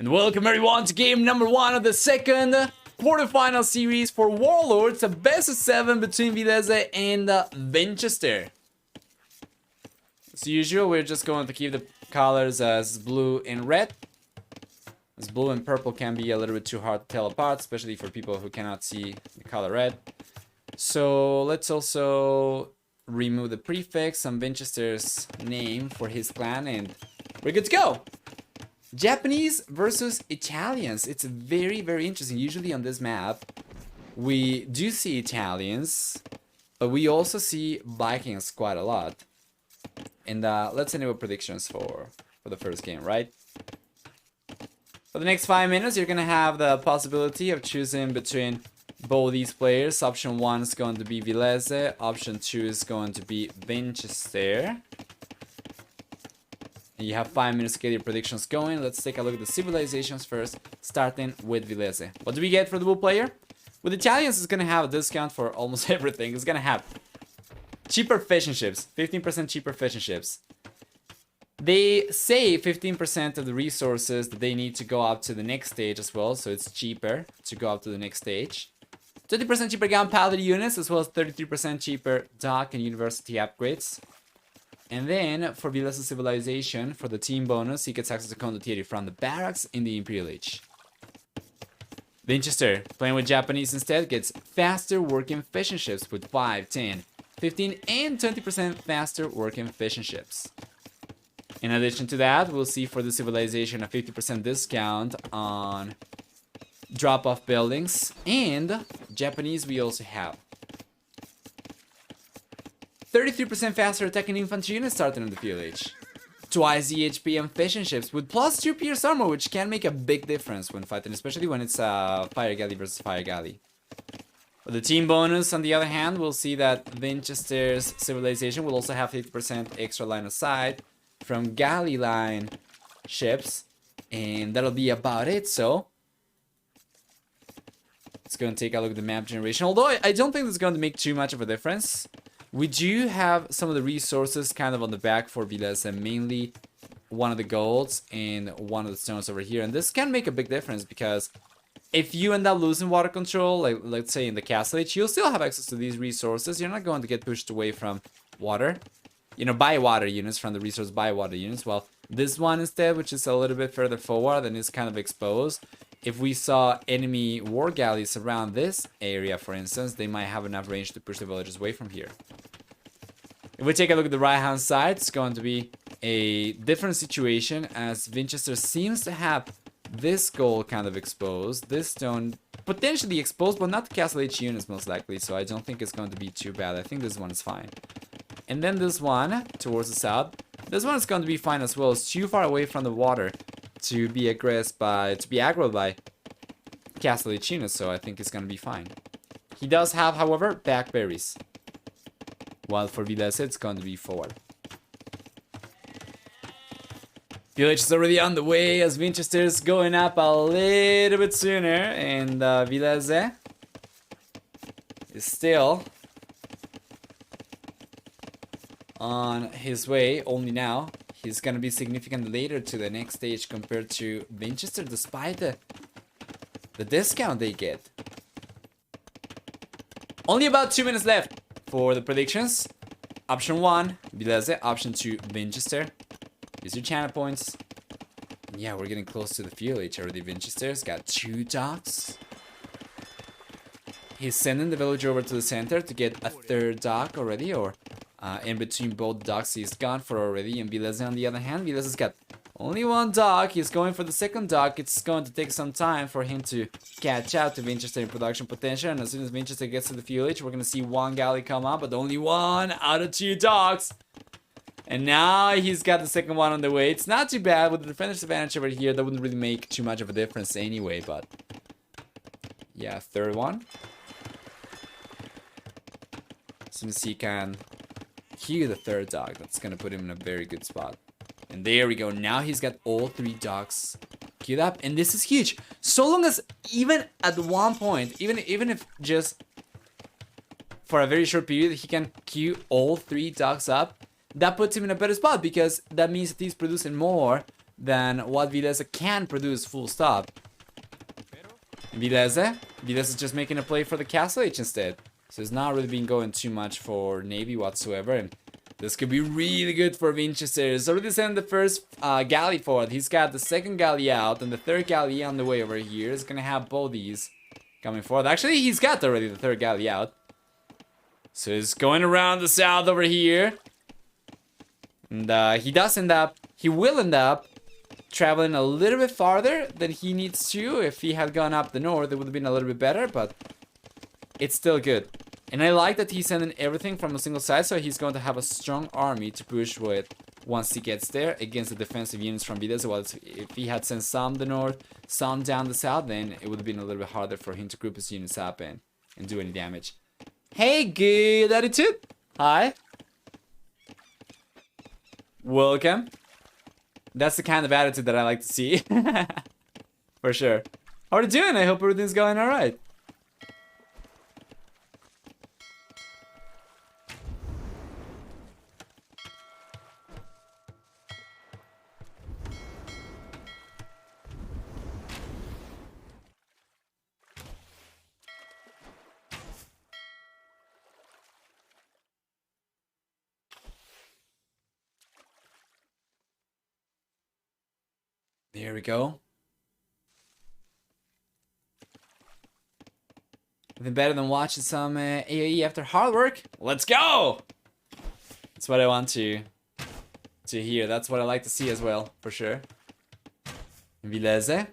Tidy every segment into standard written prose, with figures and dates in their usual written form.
And welcome everyone to game number 1 of the second quarterfinal series for Warlords, a best of 7 between Villese and Vinchester. As usual, we're just going to keep the colors as blue and red, as blue and purple can be a little bit too hard to tell apart, especially for people who cannot see the color red. So let's also remove the prefix on Vinchester's name for his clan, and we're good to go. Japanese versus Italians. It's very, very interesting. Usually on this map, we do see Italians, but we also see Vikings quite a lot. And let's enable predictions for the first game, right? For the next 5 minutes, you're gonna have the possibility of choosing between both these players. Option 1 is going to be Villese. Option 2 is going to be Vinchester. You have 5 minutes to get your predictions going. Let's take a look at the civilizations first, starting with Villese. What do we get for the blue player? With Italians, it's gonna have a discount for almost everything. It's gonna have cheaper fishing ships, 15% cheaper fishing ships. They save 15% of the resources that they need to go up to the next stage as well, so it's cheaper to go up to the next stage. 20% cheaper gunpowder units, as well as 33% cheaper dock and university upgrades. And then, for Villese Civilization, for the team bonus, he gets access to condottieri from the barracks in the Imperial Age. Vinchester, playing with Japanese instead, gets faster working fishing ships with 5, 10, 15, and 20% faster working fishing ships. In addition to that, we'll see for the Civilization a 50% discount on drop-off buildings. And Japanese we also have 33% faster attacking infantry units starting in the field age. Twice the HP and fishing ships with plus 2 pierce armor, which can make a big difference when fighting, especially when it's fire galley versus fire galley. For the team bonus, on the other hand, we'll see that Vinchester's Civilization will also have 50% extra line of sight from galley line ships, and that'll be about it. So let's go and take a look at the map generation. Although I don't think it's going to make too much of a difference. We do have some of the resources kind of on the back for Villese, mainly one of the golds and one of the stones over here. And this can make a big difference because if you end up losing water control, like let's say in the castle age, you'll still have access to these resources. You're not going to get pushed away from water. You know, by water units, from the resource by water units. Well, this one instead, which is a little bit further forward and is kind of exposed. If we saw enemy war galleys around this area, for instance, they might have enough range to push the villagers away from here. If we take a look at the right-hand side, it's going to be a different situation, as Vinchester seems to have this goal kind of exposed, this stone potentially exposed, but not the castle age units most likely, so I don't think it's going to be too bad. I think this one is fine. And then this one, towards the south, this one is going to be fine as well. It's too far away from the water to be aggressed by, aggroed by castle age units, so I think it's going to be fine. He does have, however, blackberries. While for Villese, it's going to be forward. Village is already on the way as Vinchester is going up a little bit sooner, and Villese is still on his way. Only now he's gonna be significantly later to the next stage compared to Vinchester, despite the discount they get. Only about 2 minutes left for the predictions. Option 1, Villese. Option 2, Vinchester. Use your channel points. And yeah, we're getting close to the field age already. Vinchester's got 2 docks. He's sending the villager over to the center to get a 3rd dock already, or in between both docks he's gone for already. And Villese, on the other hand, Vilese's got only 1 dock. He's going for the 2nd dock. It's going to take some time for him to catch up to Vinchester in production potential. And as soon as Vinchester gets to the field age, we're going to see 1 galley come up, but only 1 out of 2 docks. And now he's got the 2nd one on the way. It's not too bad with the defender's advantage over here. That wouldn't really make too much of a difference anyway, but yeah, 3rd one. As soon as he can cue the 3rd dock, that's going to put him in a very good spot. And there we go. Now he's got all 3 docks queued up. And this is huge. So long as even at one point, even if just for a very short period, he can queue all 3 docks up, that puts him in a better spot, because that means that he's producing more than what Villese can produce, full stop. Villese is just making a play for the Castle Age instead. So it's not really been going too much for Navy whatsoever. And this could be really good for Vinchester. He's already sent the first galley forward. He's got the second galley out and the third galley on the way over here. He's gonna have both these coming forward. Actually, he's got already the third galley out. So he's going around the south over here. And he will end up traveling a little bit farther than he needs to. If he had gone up the north, it would have been a little bit better, but it's still good. And I like that he's sending everything from a single side, so he's going to have a strong army to push with once he gets there against the defensive units from Villese. Well, if he had sent some the north, some down the south, then it would have been a little bit harder for him to group his units up and do any damage. Hey, good attitude. Hi. Welcome. That's the kind of attitude that I like to see. For sure. How are you doing? I hope everything's going alright. There we go. Nothing better than watching some AoE after hard work. Let's go! That's what I want to hear. That's what I like to see as well, for sure. Villese.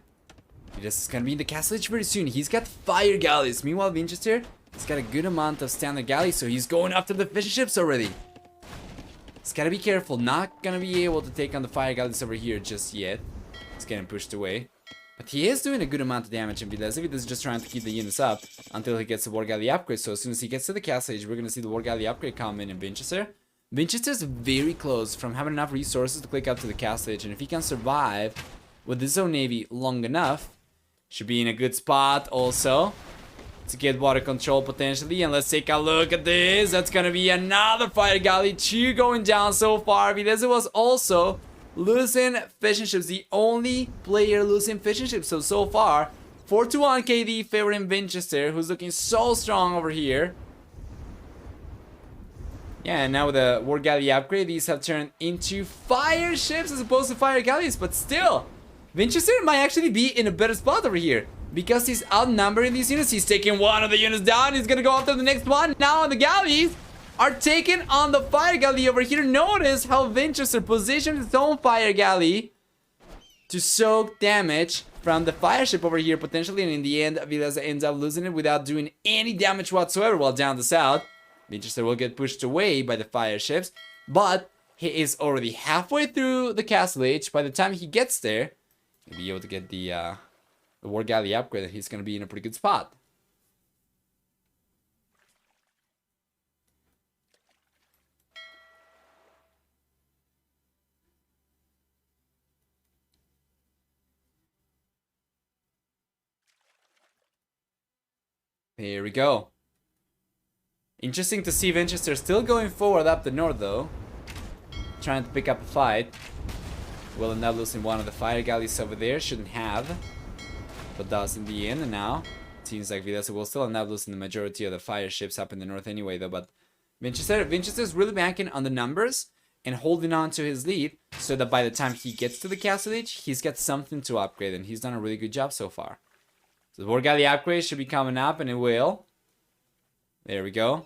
Villese is gonna be in the Castle Age very soon. He's got fire galleys. Meanwhile, Vinchester, he's got a good amount of standard galleys, so he's going after the fishing ships already. He's gotta be careful. Not gonna be able to take on the fire galleys over here just yet. It's getting pushed away. But he is doing a good amount of damage in Villese. Villese is just trying to keep the units up until he gets the War Galley upgrade. So as soon as he gets to the Castle Age, we're going to see the War Galley upgrade come in Vinchester. Vinchester's very close from having enough resources to click up to the Castle Age. And if he can survive with his own navy long enough, should be in a good spot also to get water control potentially. And let's take a look at this. That's going to be another Fire Galley. 2 going down so far. Villese was also losing fishing ships, the only player losing fishing ships. So far, 4-1 KD favoring Vinchester, who's looking so strong over here. Yeah, and now with the War Galley upgrade, these have turned into fire ships as opposed to fire galleys. But still, Vinchester might actually be in a better spot over here because he's outnumbering these units. He's taking one of the units down. He's gonna go after the next one. Now the galleys are taken on the fire galley over here. Notice how Vinchester positioned his own fire galley to soak damage from the fire ship over here potentially, and in the end Villese ends up losing it without doing any damage whatsoever. While down the south, Vinchester will get pushed away by the fire ships, but he is already halfway through the Castle Age. By the time he gets there, he'll be able to get the War Galley upgrade, and he's going to be in a pretty good spot. There we go. Interesting to see Vinchester still going forward up the north though. Trying to pick up a fight. Will end up losing one of the fire galleys over there. Shouldn't have, but does in the end. And now it seems like Villese will still end up losing the majority of the fire ships up in the north anyway though. But Vinchester's really banking on the numbers and holding on to his lead so that by the time he gets to the Castle Age, he's got something to upgrade, and he's done a really good job so far. So the War Galley upgrade should be coming up, and it will. There we go.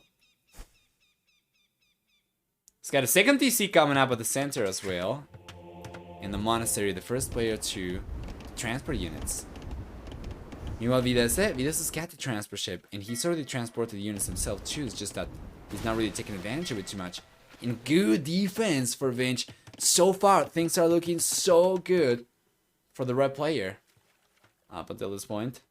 He's got a second TC coming up at the center as well. In the monastery, the first player to transport units. Meanwhile, Villese's got the transport ship, and he's already transported units himself too. It's just that he's not really taking advantage of it too much. And good defense for Vinch. So far, things are looking so good for the red player up until this point.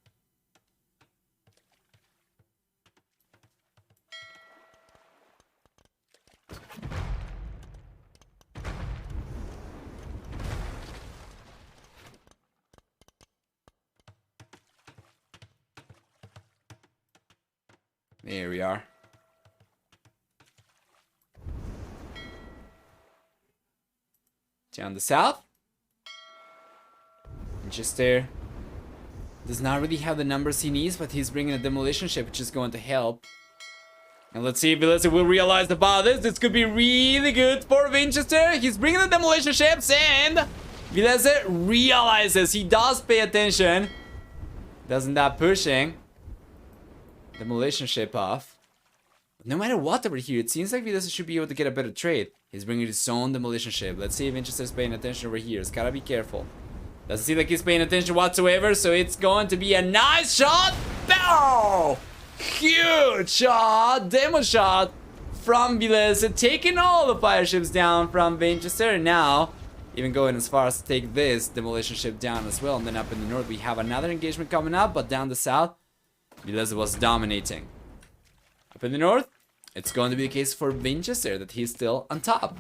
There we are. Down the south. Vinchester does not really have the numbers he needs, but he's bringing a demolition ship, which is going to help. And let's see if Villese will realize about this. This could be really good for Vinchester. He's bringing the demolition ships, and Villese realizes, he does pay attention. Doesn't that pushing demolition ship off. No matter what over here, it seems like Villese should be able to get a better trade. He's bringing his own demolition ship. Let's see if Vinchester's paying attention over here. He's gotta be careful. Doesn't seem like he's paying attention whatsoever, so it's going to be a nice shot. Bow! Huge shot! Demo shot from Villese, taking all the fire ships down from Vinchester. And now, even going as far as to take this demolition ship down as well. And then up in the north, we have another engagement coming up, but down the south, Villese was dominating. Up in the north, it's going to be the case for Vinchester that he's still on top.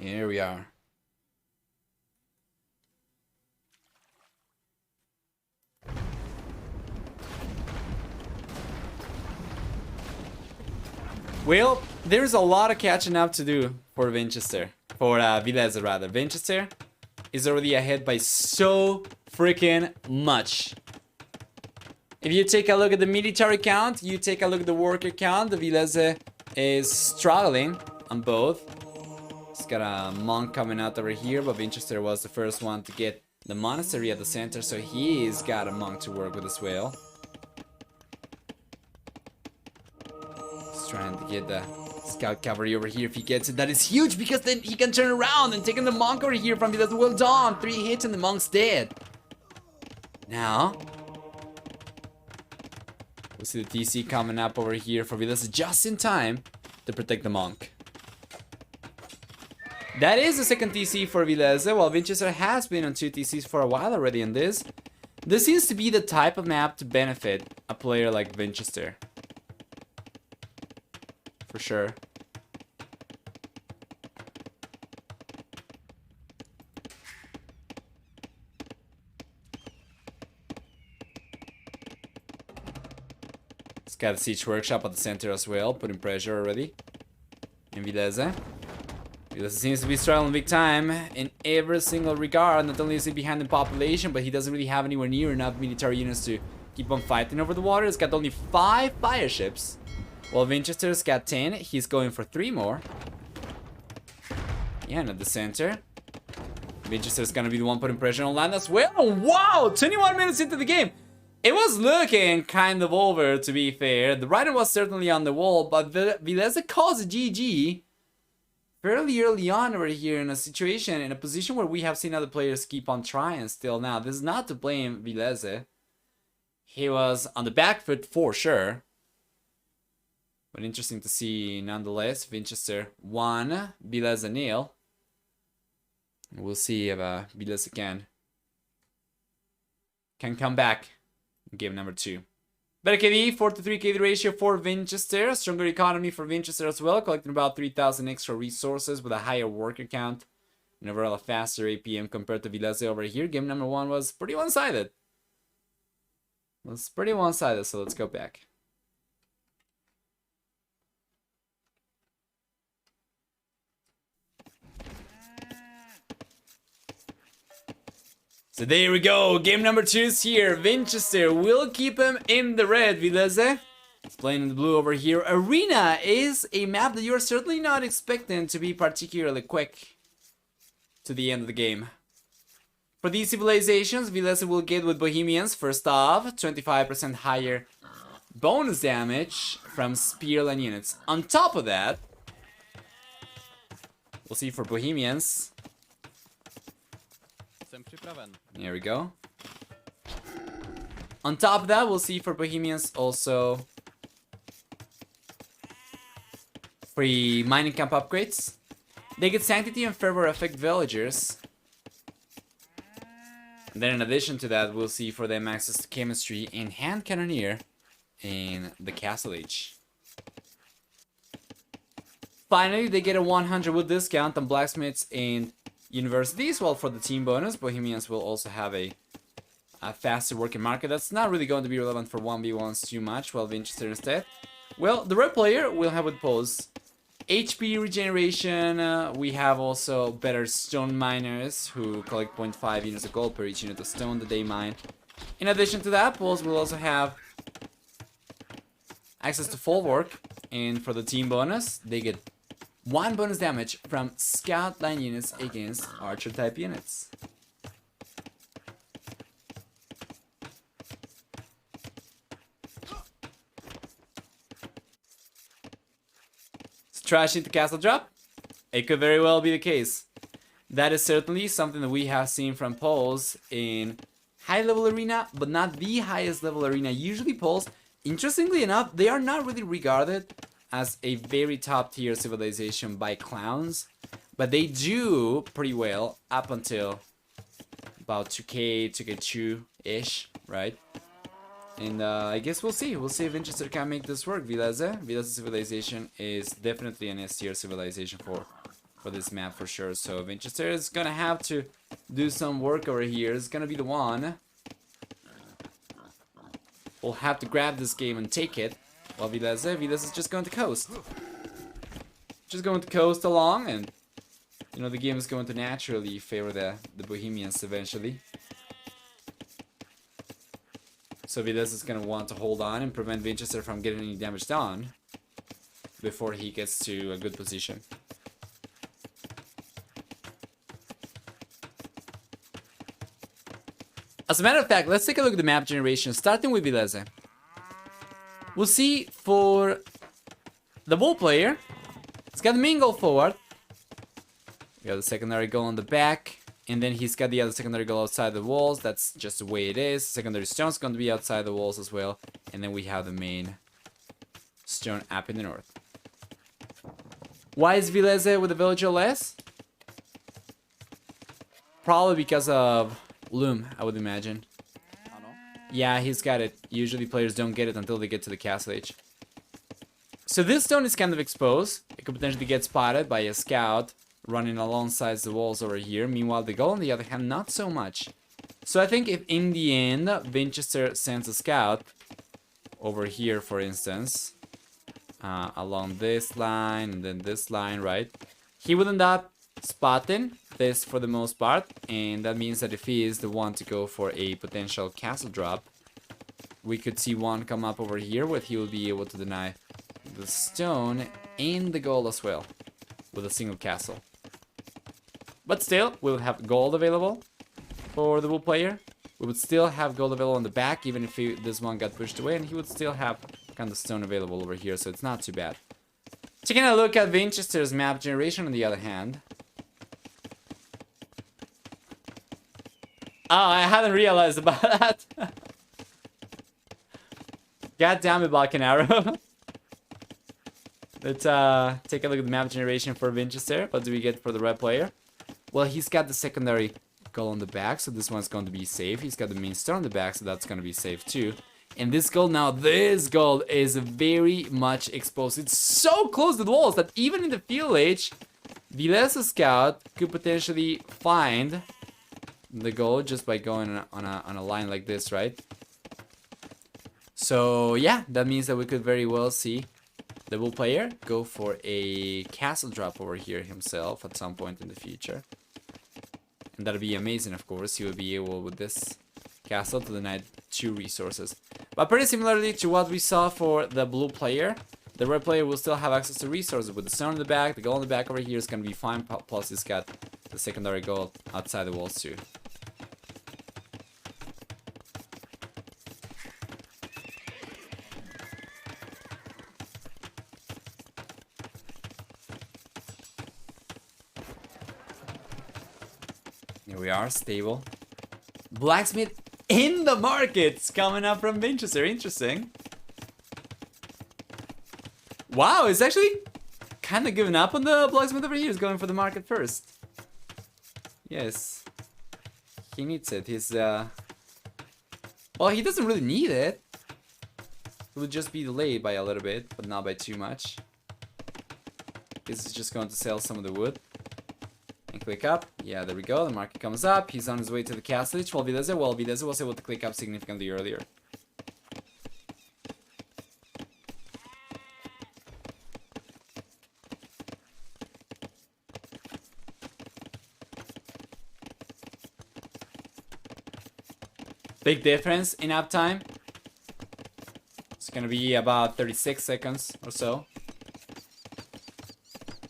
Here we are. Well, there's a lot of catching up to do for Vinchester. For Villese rather. Vinchester is already ahead by so freaking much. If you take a look at the military count, you take a look at the worker count, the Villese is struggling on both. He's got a monk coming out over here, but Vinchester was the first one to get the monastery at the center, so he's got a monk to work with as well. He's trying to get the scout cavalry over here. If he gets it, that is huge, because then he can turn around and take in the monk over here from Villese. Well done, 3 hits and the monk's dead. Now we'll see the TC coming up over here for Villese just in time to protect the monk. That is the second TC for Villese, while Vinchester has been on 2 TCs for a while already in this. This seems to be the type of map to benefit a player like Vinchester. For sure. It's got a siege workshop at the center as well, putting pressure already. In Villese. Villese seems to be struggling big time in every single regard. Not only is he behind in population, but he doesn't really have anywhere near enough military units to keep on fighting over the water. He's got only 5 fire ships. While Vinchester's got 10, he's going for 3 more. Yeah, and at the center, Vinchester's gonna be the one putting pressure on land as well. Wow! 21 minutes into the game! It was looking kind of over, to be fair. The writing was certainly on the wall, but Villese calls a GG fairly early on over here in a situation, in a position where we have seen other players keep on trying still now. This is not to blame Villese. He was on the back foot for sure. But interesting to see nonetheless. Vinchester 1, Villese 0. We'll see if Villese can come back in game number 2. Better KD, 4-3 KD ratio for Vinchester. Stronger economy for Vinchester as well, collecting about 3,000 extra resources with a higher worker count. And overall a faster APM compared to Villese over here. Game number 1 was pretty one-sided. So let's go back. So there we go, game number 2 is here. Vinchester will keep him in the red. Villese is playing in the blue over here. Arena is a map that you're certainly not expecting to be particularly quick to the end of the game. For these civilizations, Villese will get with Bohemians first off, 25% higher bonus damage from spearline units. On top of that, we'll see for Bohemians. There we go. On top of that, we'll see for Bohemians also free mining camp upgrades. They get Sanctity and Fervor affect villagers. And then in addition to that, we'll see for them access to chemistry and hand cannoneer in the Castle Age. Finally, they get a 100 wood discount on blacksmiths and universities, while for the team bonus, Bohemians will also have a faster working market. That's not really going to be relevant for 1v1s too much, while Vinchester instead Well, the red player will have with pose HP regeneration. We have also better stone miners who collect 0.5 units of gold per each unit of stone that they mine. In addition to that, Pulse will also have access to full work, and for the team bonus, they get 1 bonus damage from scout line units against archer type units. Trash into castle drop? It could very well be the case. That is certainly something that we have seen from Poles in high level arena, but not the highest level arena. Usually Poles, interestingly enough, they are not really regarded as a very top tier civilization by clowns, but they do pretty well up until about 2K, 2K2-ish, right? And I guess we'll see. We'll see if Vinchester can make this work. Villese civilization is definitely an S tier civilization for this map for sure. So Vinchester is gonna have to do some work over here. It's gonna be the one. We'll have to grab this game and take it. While Villese is just going to coast. Just going to coast along, and you know the game is going to naturally favor the Bohemians eventually. So Villese is going to want to hold on and prevent Vinchester from getting any damage done before he gets to a good position. As a matter of fact, let's take a look at the map generation, starting with Villese. We'll see for the bull player, he's got the main goal forward. We have the secondary goal on the back. And then he's got the other secondary goal outside the walls. That's just the way it is. Secondary stone's going to be outside the walls as well. And then we have the main stone up in the north. Why is Villese with the villager less? Probably because of Loom, I would imagine. Yeah, he's got it. Usually players don't get it until they get to the castle age. So this stone is kind of exposed. It could potentially get spotted by a scout running alongside the walls over here. Meanwhile, the goal, on the other hand, not so much. So I think if in the end, Vinchester sends a scout over here, for instance, along this line and then this line, right? He would end up spotting this for the most part, and that means that if he is the one to go for a potential castle drop, we could see one come up over here where he will be able to deny the stone and the gold as well with a single castle. But still, we'll have gold available for the bull player. We would still have gold available on the back, even if this one got pushed away, and he would still have kind of stone available over here, so it's not too bad. Taking a look at Vinchester's map generation, on the other hand. Oh, I hadn't realized about that. God damn it, Balkanaro. Let's take a look at the map generation for Vinchester. What do we get for the red player? Well, he's got the secondary gold on the back, so this one's going to be safe. He's got the main stone on the back, so that's going to be safe too. And this gold now, this gold is very much exposed. It's so close to the walls that even in the field age, Villese scout could potentially find the gold just by going on a line like this, right? So yeah, that means that we could very well see the bull player go for a castle drop over here himself at some point in the future. And that'd be amazing, of course. He would be able, with this castle, to deny 2 resources. But pretty similarly to what we saw for the blue player, the red player will still have access to resources. With the stone in the back, the gold in the back over here is going to be fine. Plus, he's got the secondary gold outside the walls too. Here we are, stable. Blacksmith in the markets coming up from Vinchester. Interesting. Wow, it's actually kind of giving up on the blacksmith over here. He's going for the market first. Yes. He needs it. He's, well, he doesn't really need it. It would just be delayed by a little bit, but not by too much. This is just going to sell some of the wood. And click up. Yeah, there we go. The market comes up. He's on his way to the castle. While Villese was able to click up significantly earlier. Big difference in uptime. It's gonna be about 36 seconds or so.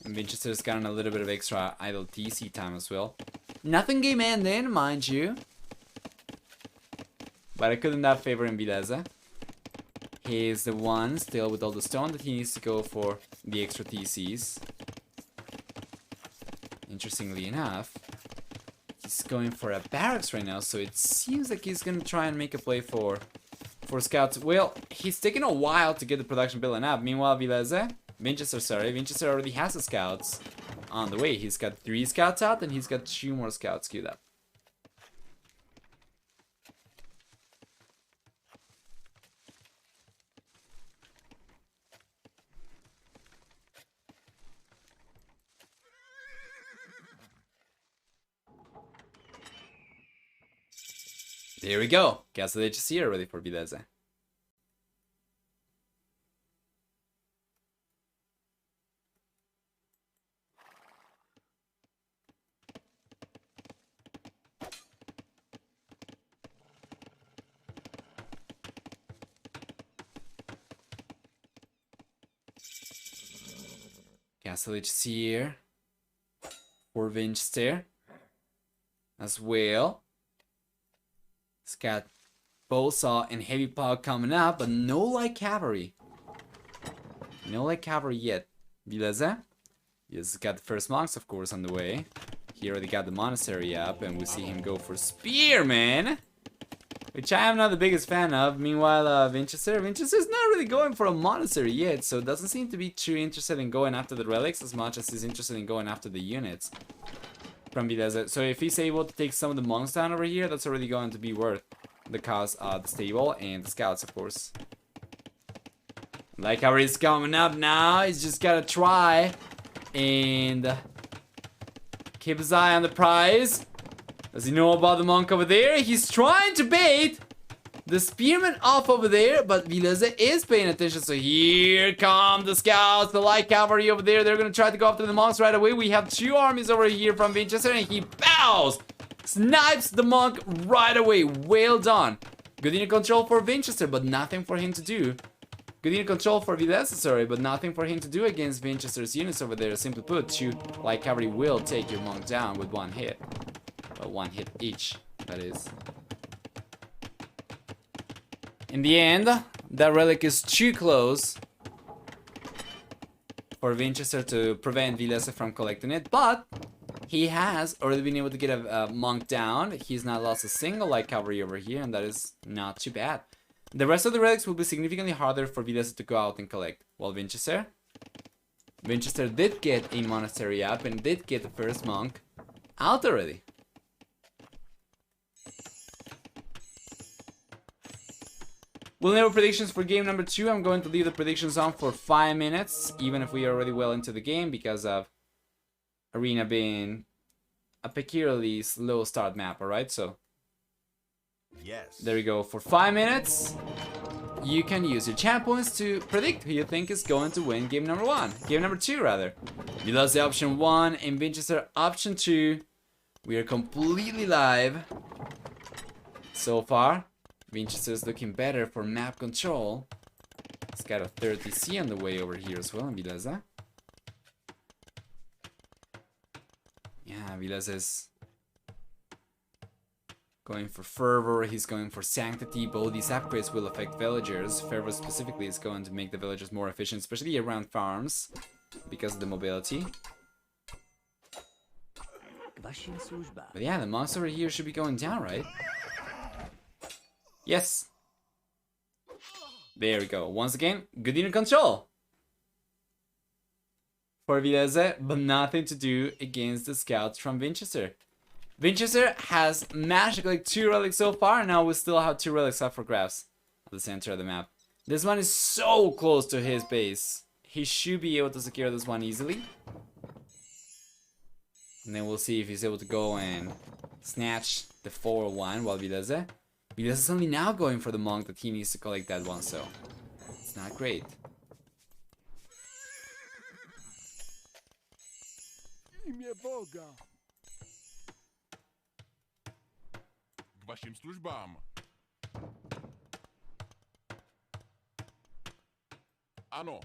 And Vinchester's gotten a little bit of extra idle TC time as well. Nothing game ending, mind you. But I couldn't have favor in Villese. He's the one still with all the stone that he needs to go for the extra TCs. Interestingly enough, he's going for a barracks right now, so it seems like he's gonna try and make a play for scouts. Well, he's taking a while to get the production building up. Meanwhile, Vinchester already has the scouts on the way. He's got 3 scouts out, and he's got 2 more scouts queued up. There we go. Castle HC here ready for Villese. Castle HC here for Vinchester as well. It's got Bowsaw and Heavy Plow coming up, but no light cavalry. No light cavalry yet. Villese. He's got the first monks, of course, on the way. He already got the monastery up, and we see him go for Spearman, which I am not the biggest fan of. Meanwhile, Vinchester's not really going for a monastery yet, so doesn't seem to be too interested in going after the relics as much as he's interested in going after the units from Villese. So if he's able to take some of the monks down over here, that's already going to be worth the cost of the stable and the scouts, of course. Like how he's coming up now, he's just gotta try and keep his eye on the prize. Does he know about the monk over there? He's trying to bait the spearman off over there, but Villese is paying attention. So here come the scouts, the light cavalry over there. They're gonna try to go after the monks right away. We have 2 armies over here from Vinchester, and he bows, snipes the monk right away. Well done. Good unit control for Vinchester, but nothing for him to do. Good unit control for Villese, sorry, but nothing for him to do against Vinchester's units over there. Simply put, 2 light cavalry will take your monk down with 1 hit. Well, 1 hit each, that is. In the end, that relic is too close for Vinchester to prevent Villese from collecting it, but he has already been able to get a monk down. He's not lost a single light cavalry over here, and that is not too bad. The rest of the relics will be significantly harder for Villese to go out and collect. While Vinchester did get a monastery up and did get the first monk out already. We'll know predictions for game number 2. I'm going to leave the predictions on for 5 minutes, even if we are already well into the game, because of Arena being a peculiarly slow start map, alright? So, yes. There we go. For 5 minutes, you can use your chat points to predict who you think is going to win game number 1. Game number 2, rather. Villese option 1 and Vinchester option 2. We are completely live so far. Vinchester is looking better for map control. He's got a 30C on the way over here as well in Villese. Yeah, Villese is going for Fervor, he's going for Sanctity. Both these upgrades will affect villagers. Fervor specifically is going to make the villagers more efficient, especially around farms, because of the mobility. But yeah, the monks over here should be going down, right? Yes. There we go. Once again, good unit control for Villese, but nothing to do against the scouts from Vinchester. Vinchester has magically 2 relics so far, and now we still have 2 relics up for grabs at the center of the map. This one is so close to his base. He should be able to secure this one easily. And then we'll see if he's able to go and snatch the 4-1 while Villese is only now going for the monk that he needs to collect that one, so it's not great. Вашим службам. Ano.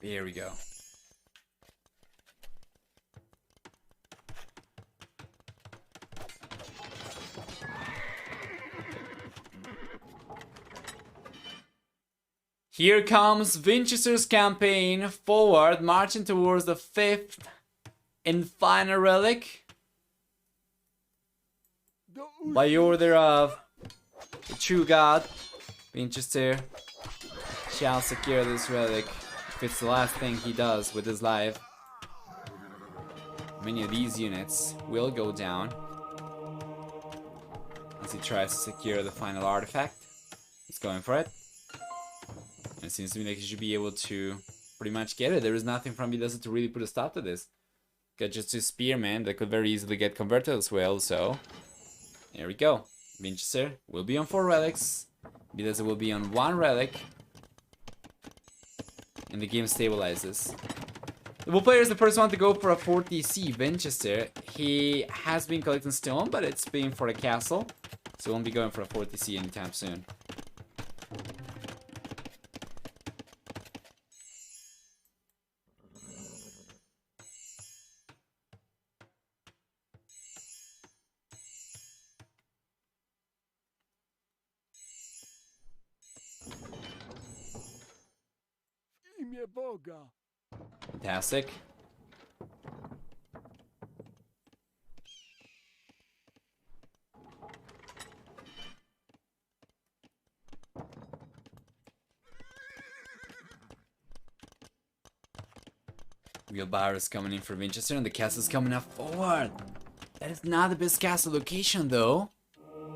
Here we go. Here comes Vinchester's campaign forward, marching towards the 5th and final relic. By order of the true god, Vinchester shall secure this relic if it's the last thing he does with his life. Many of these units will go down as he tries to secure the final artifact. He's going for it. And it seems to me like he should be able to pretty much get it. There is nothing from Villese to really put a stop to this. Got just two spearmen that could very easily get converted as well, so there we go. Vinchester will be on 4 relics. Villese will be on 1 relic. And the game stabilizes. The bull player is the first one to go for a 40C. Vinchester, he has been collecting stone, but it's been for the castle. So he won't be going for a 40C anytime soon. Fantastic. Wheelbarrow is coming in for Vinchester and the castle is coming up forward. That is not the best castle location though.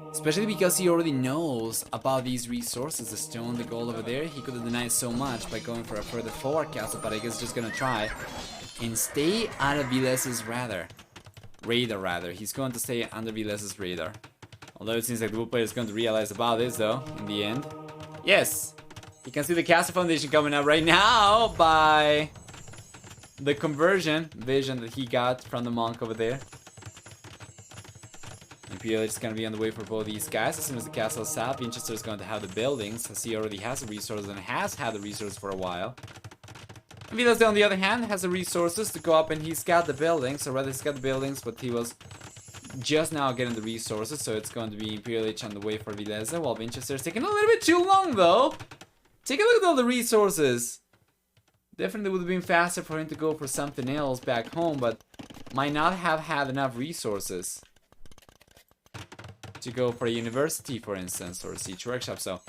Especially because he already knows about these resources, the stone, the gold over there. He could have denied so much by going for a further forward castle, but I guess just gonna try and stay out of Vilese's radar. He's going to stay under Vilese's radar. Although it seems like the bull player is going to realize about this though, in the end. Yes! You can see the castle foundation coming up right now by the conversion vision that he got from the monk over there. Imperial is going to be on the way for both these guys. As soon as the castle is up, Vinchester is going to have the buildings, as he already has the resources and has had the resources for a while. And Villese, on the other hand, has the resources to go up and he's got the buildings, or rather he's got the buildings, but he was just now getting the resources, so it's going to be Imperial H on the way for Villese, while Vinchester is taking a little bit too long though. Take a look at all the resources. Definitely would have been faster for him to go for something else back home, but might not have had enough resources to go for a university, for instance, or a siege workshop. So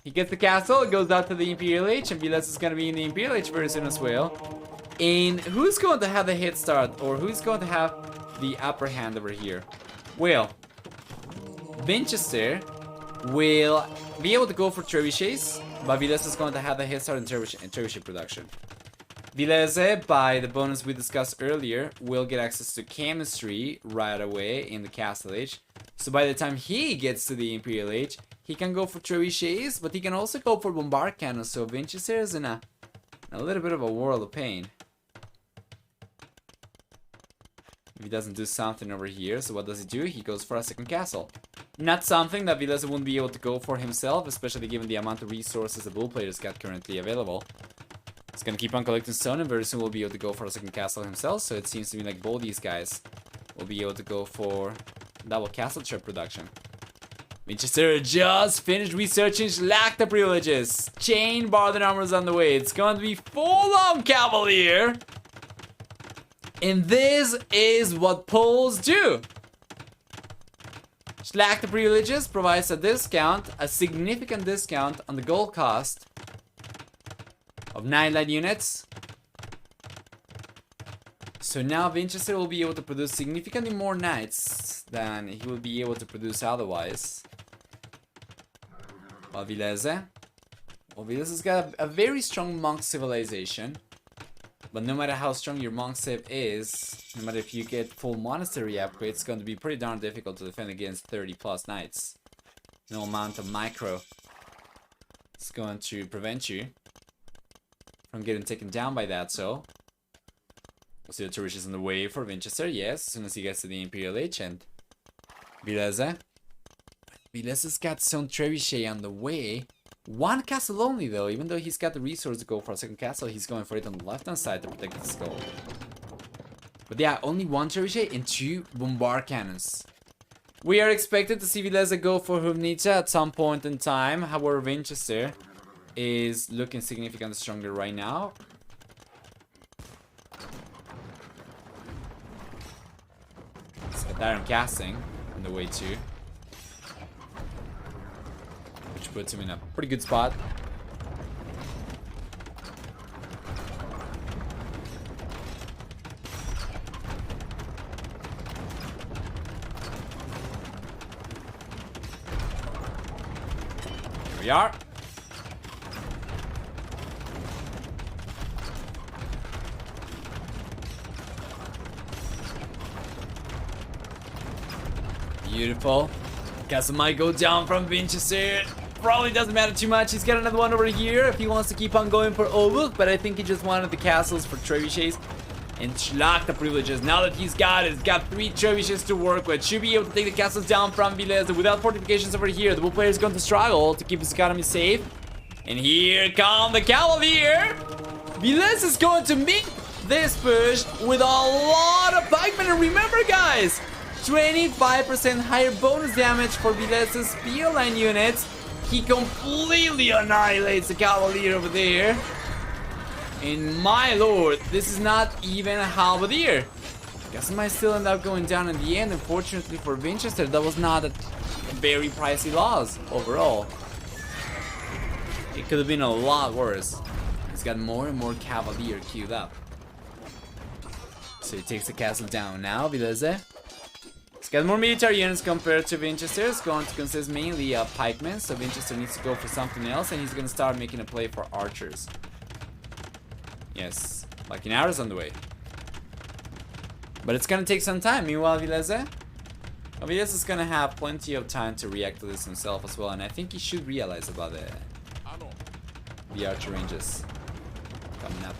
he gets the castle, it goes out to the Imperial H, and Villese is going to be in the Imperial H very soon as well. And who's going to have the head start, or who's going to have the upper hand over here? Well, Vinchester will be able to go for trebuchets, but Villese is going to have the head start in trebuchet production. Villese, by the bonus we discussed earlier, will get access to chemistry right away in the castle age. So by the time he gets to the Imperial Age, he can go for trebuchets, but he can also go for bombard cannons. So Vinchester is in a little bit of a world of pain if he doesn't do something over here. So what does he do? He goes for a second castle. Not something that Villese wouldn't be able to go for himself, especially given the amount of resources the bull players got currently available. He's gonna keep on collecting stone, and very soon will be able to go for a second castle himself. So it seems to me like both these guys will be able to go for double castle trip production. Vinchester just finished researching Shlachta privileges. Chain bar and armor is on the way. It's going to be full-on Cavalier. And this is what Poles do. Shlachta privileges provides a discount, a significant discount on the gold cost of 9 light units. So now Vinchester will be able to produce significantly more knights than he will be able to produce otherwise. While Villese has got a very strong monk civilization. But no matter how strong your monk civ is, no matter if you get full monastery upgrades, it's going to be pretty darn difficult to defend against 30 plus knights. No amount of micro is going to prevent you from getting taken down by that, so So the turret is on the way for Vinchester, yes, as soon as he gets to the Imperial Age, and Villese. Vilese's got some trebuchet on the way. One castle only though, even though he's got the resource to go for a second castle, he's going for it on the left hand side to protect his skull. But yeah, only one trebuchet and 2 bombard cannons. We are expected to see Villese go for Hubnica at some point in time. However, Vinchester is looking significantly stronger right now. He's got Iron Casting on the way too, which puts him in a pretty good spot. Here we are. Beautiful. Castle might go down from Vinchester. Probably doesn't matter too much. He's got another one over here if he wants to keep on going for Obuk, but I think he just wanted the castles for trebuchets and schlock the privileges. Now that he's got 3 trebuchets to work with, should be able to take the castles down from Villese without fortifications over here. The Bull player is going to struggle to keep his economy safe. And here come the Cavalier. Villese is going to meet this push with a lot of pikemen. And remember, guys, 25% higher bonus damage for Vilese's spear line units. He completely annihilates the Cavalier over there. And my lord, this is not even a halberdier. Guess I might still end up going down in the end. Unfortunately for Vinchester, that was not a very pricey loss overall. It could have been a lot worse. He's got more and more Cavalier queued up. So he takes the castle down now, Villese. He's got more military units compared to Vinchester. It's going to consist mainly of pikemen, so Vinchester needs to go for something else, and he's going to start making a play for archers. Yes, like an hour's on the way. But it's going to take some time. Meanwhile, Villese is going to have plenty of time to react to this himself as well, and I think he should realize about the archer ranges coming up.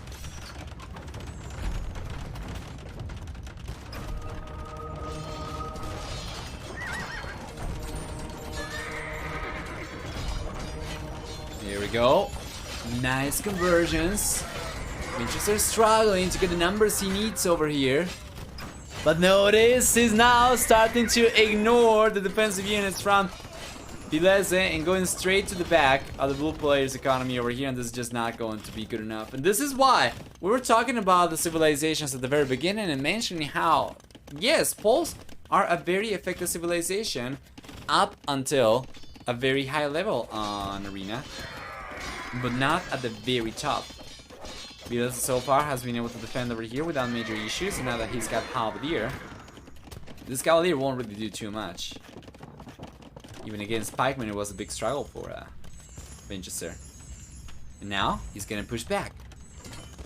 Here we go. Nice conversions. Vinchester struggling to get the numbers he needs over here. But notice he's now starting to ignore the defensive units from Villese and going straight to the back of the blue player's economy over here, and this is just not going to be good enough. And this is why we were talking about the civilizations at the very beginning and mentioning how, yes, Poles are a very effective civilization up until a very high level on Arena, but not at the very top. Villese so far has been able to defend over here without major issues, and now that he's got Halberdier, this Cavalier won't really do too much. Even against pikemen, it was a big struggle for Vinchester. And now he's gonna push back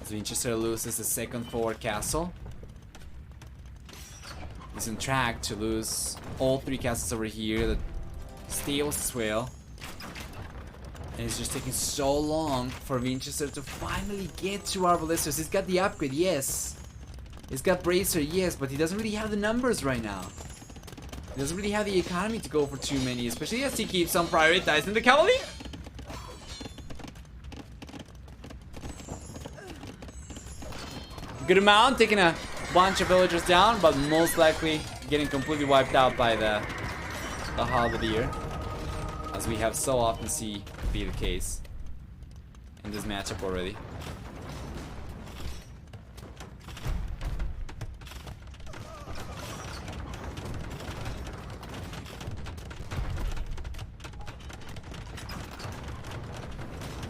as Vinchester loses the second forward castle. He's on track to lose all 3 castles over here, the stables as well. And it's just taking so long for Vinchester to finally get to our ballistas. He's got the upgrade, yes. He's got Bracer, yes, but he doesn't really have the numbers right now. He doesn't really have the economy to go for too many, especially as he keeps on prioritizing the Cavalier. Good amount, taking a bunch of villagers down, but most likely getting completely wiped out by the Halberdier, as we have so often see be the case in this matchup already.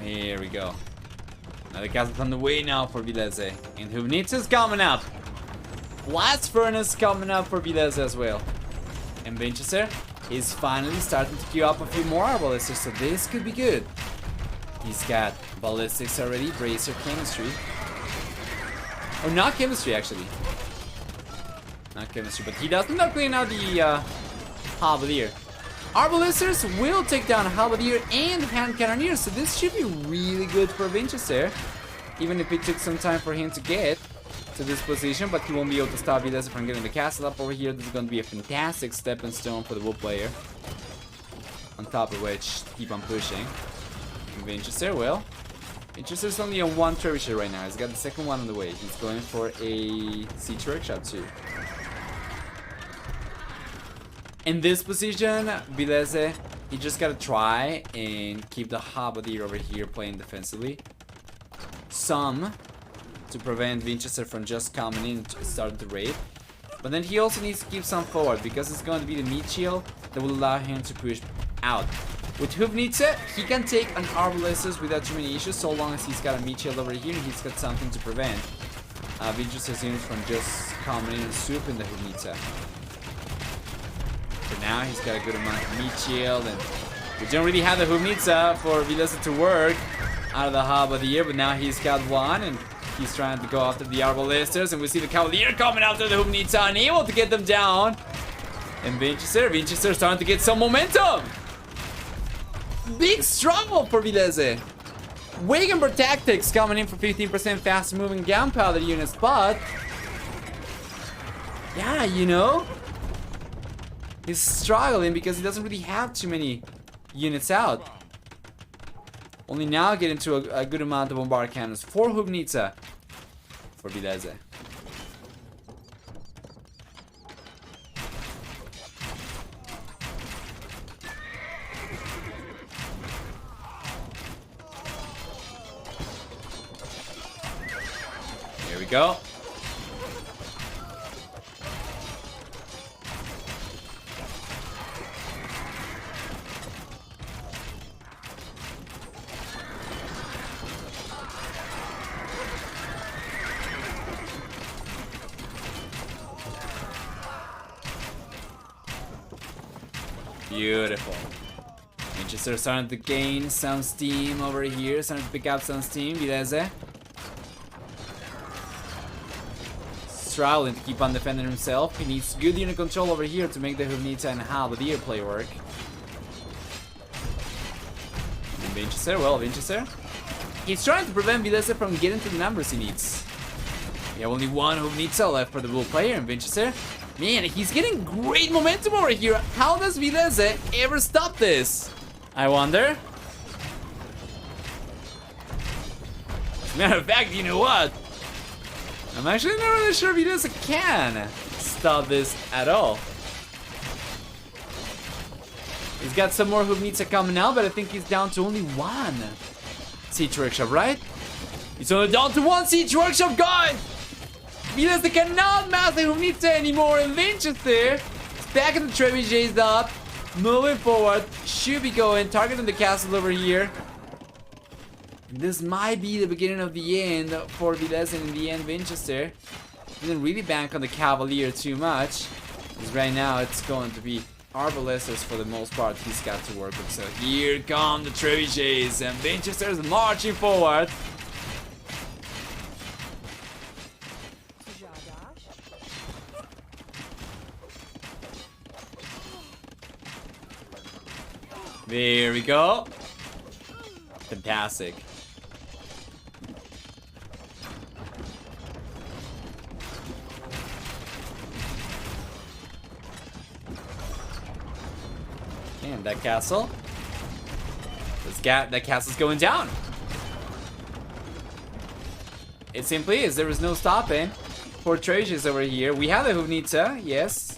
Here we go. Now the castle's on the way now for Villese. And Hubnica's coming up. Blast Furnace coming up for Villese as well. And Vinchester is finally starting to queue up a few more ballistics, so this could be good. He's got ballistics already, Bracer chemistry. Or not chemistry actually. Not chemistry, but he does end up cleaning out the Halberdier. Our ballistas will take down Halberdier and hand cannoneers, so this should be really good for Vinchester, even if it took some time for him to get. to this position, but he won't be able to stop Villese from getting the castle up over here. This is going to be a fantastic stepping stone for the wood player. On top of which, keep on pushing. And Vinchester, well, Vinchester's only on one trebuchet right now. He's got the second one on the way. He's going for a siege workshop too. In this position, Villese, he just gotta try and keep the Halberdier over here playing defensively. Some to prevent Vinchester from just coming in and starting to raid. But then he also needs to keep some forward because it's going to be the meat shield that will allow him to push out. With Hubnitze, he can take an Arbalestus without too many issues so long as he's got a meat shield over here and he's got something to prevent Vinchester's units from just coming in and swooping the Hubnitze. For now, he's got a good amount of meat shield, and we don't really have the Hubnitze for Villese to work out of the hub of the year, but now he's got one, and he's trying to go after the Arbalesters, and we see the Cavalier coming after the Hubnitze, unable to get them down. And Vinchester starting to get some momentum. Big struggle for Villese. Wagenberg Tactics coming in for 15% faster moving gunpowder units, but yeah, you know, he's struggling because he doesn't really have too many units out. Only now get into a good amount of bombard cannons. 4 Hubnitze for Villese. Here we go. Beautiful. Vinchester starting to gain some steam over here, starting to pick up some steam. Villese struggling to keep on defending himself. He needs good unit control over here to make the Hubnitze and Halberdier play work. And Vinchester, well, Vinchester, he's trying to prevent Villese from getting to the numbers he needs. We have only one Hubnitze left for the blue player, and Vinchester, man, he's getting great momentum over here. How does Villese ever stop this? I wonder. As a matter of fact, you know what? I'm actually not really sure if Villese can stop this at all. He's got some more Hubnitze coming out, but I think he's down to only one siege workshop, right? He's only down to one siege workshop, guys! Villese cannot master Hubnitze anymore, and Vinchester stacking the trebuchets up, moving forward, should be going, targeting the castle over here. This might be the beginning of the end for Villese, and in the end, Vinchester didn't really bank on the Cavalier too much, because right now it's going to be Arbalesters for the most part he's got to work with. So here come the trebuchets, and Vinchester's marching forward. There we go. Fantastic. And that castle. That castle's going down. It simply is. There is no stopping for trebuchets over here. We have the Hubnitze, yes,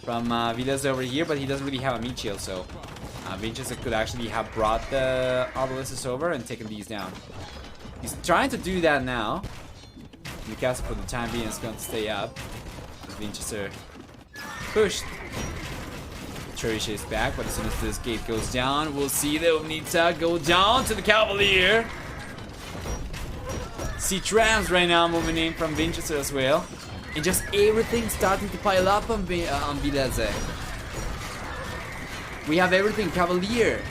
from Villese over here, but he doesn't really have a meat shield, so Vinchester could actually have brought the Arbalestus over and taken these down. He's trying to do that now. The castle for the time being is going to stay up. Vinchester pushed the trebuchets back, but as soon as this gate goes down, we'll see the Hubnitze go down to the Cavalier. Siege rams right now moving in from Vinchester as well. And just everything starting to pile up on Villese. We have everything, Cavalier,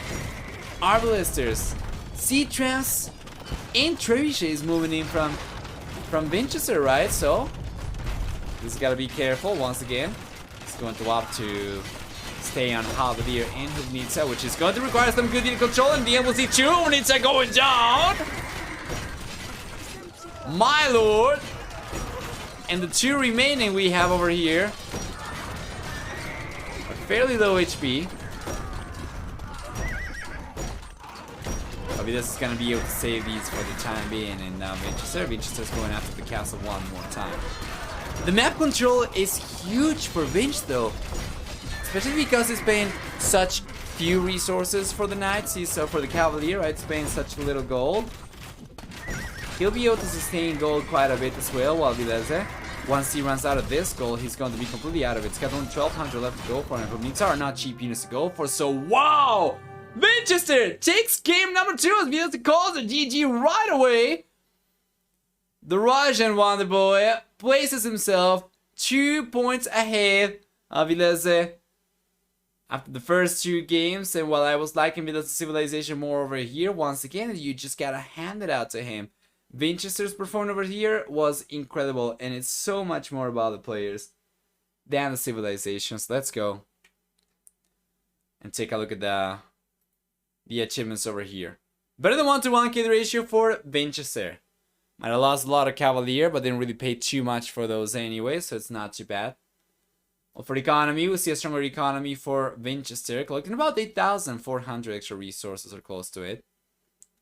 Arbalesters, Siege-Trams, and trebuchets moving in from Vinchester, right? So, he's gotta be careful once again. He's going to opt to stay on Halberdier and Hubnitze, which is going to require some good unit control. In the end, we'll see 2 Hubnitze going down. My lord, And the 2 remaining we have over here are fairly low HP. Villese is gonna be able to save these for the time being, and now Vinchester's going after the castle one more time. The map control is huge for Vinch though, especially because he's paying such few resources for the knights. He's for the cavalier, right? He's paying such little gold. He'll be able to sustain gold quite a bit as well, while Villese, once he runs out of this gold, he's going to be completely out of it. He's got only 1200 left to go for him, but these are not cheap units to go for, so wow! Vinchester takes game number 2 as Villese calls a GG right away. The Russian Wonder Boy places himself 2 points ahead of Villese after the first 2 games, and while I was liking Villese Civilization more over here, once again, you just gotta hand it out to him. Vinchester's performance over here was incredible, and it's so much more about the players than the civilizations. Let's go and take a look at the achievements over here. Better than 1-to-1 kill ratio for Vinchester. Might have lost a lot of cavalier, but didn't really pay too much for those anyway, so it's not too bad. Well, for economy, we see a stronger economy for Vinchester, collecting about 8,400 extra resources or close to it.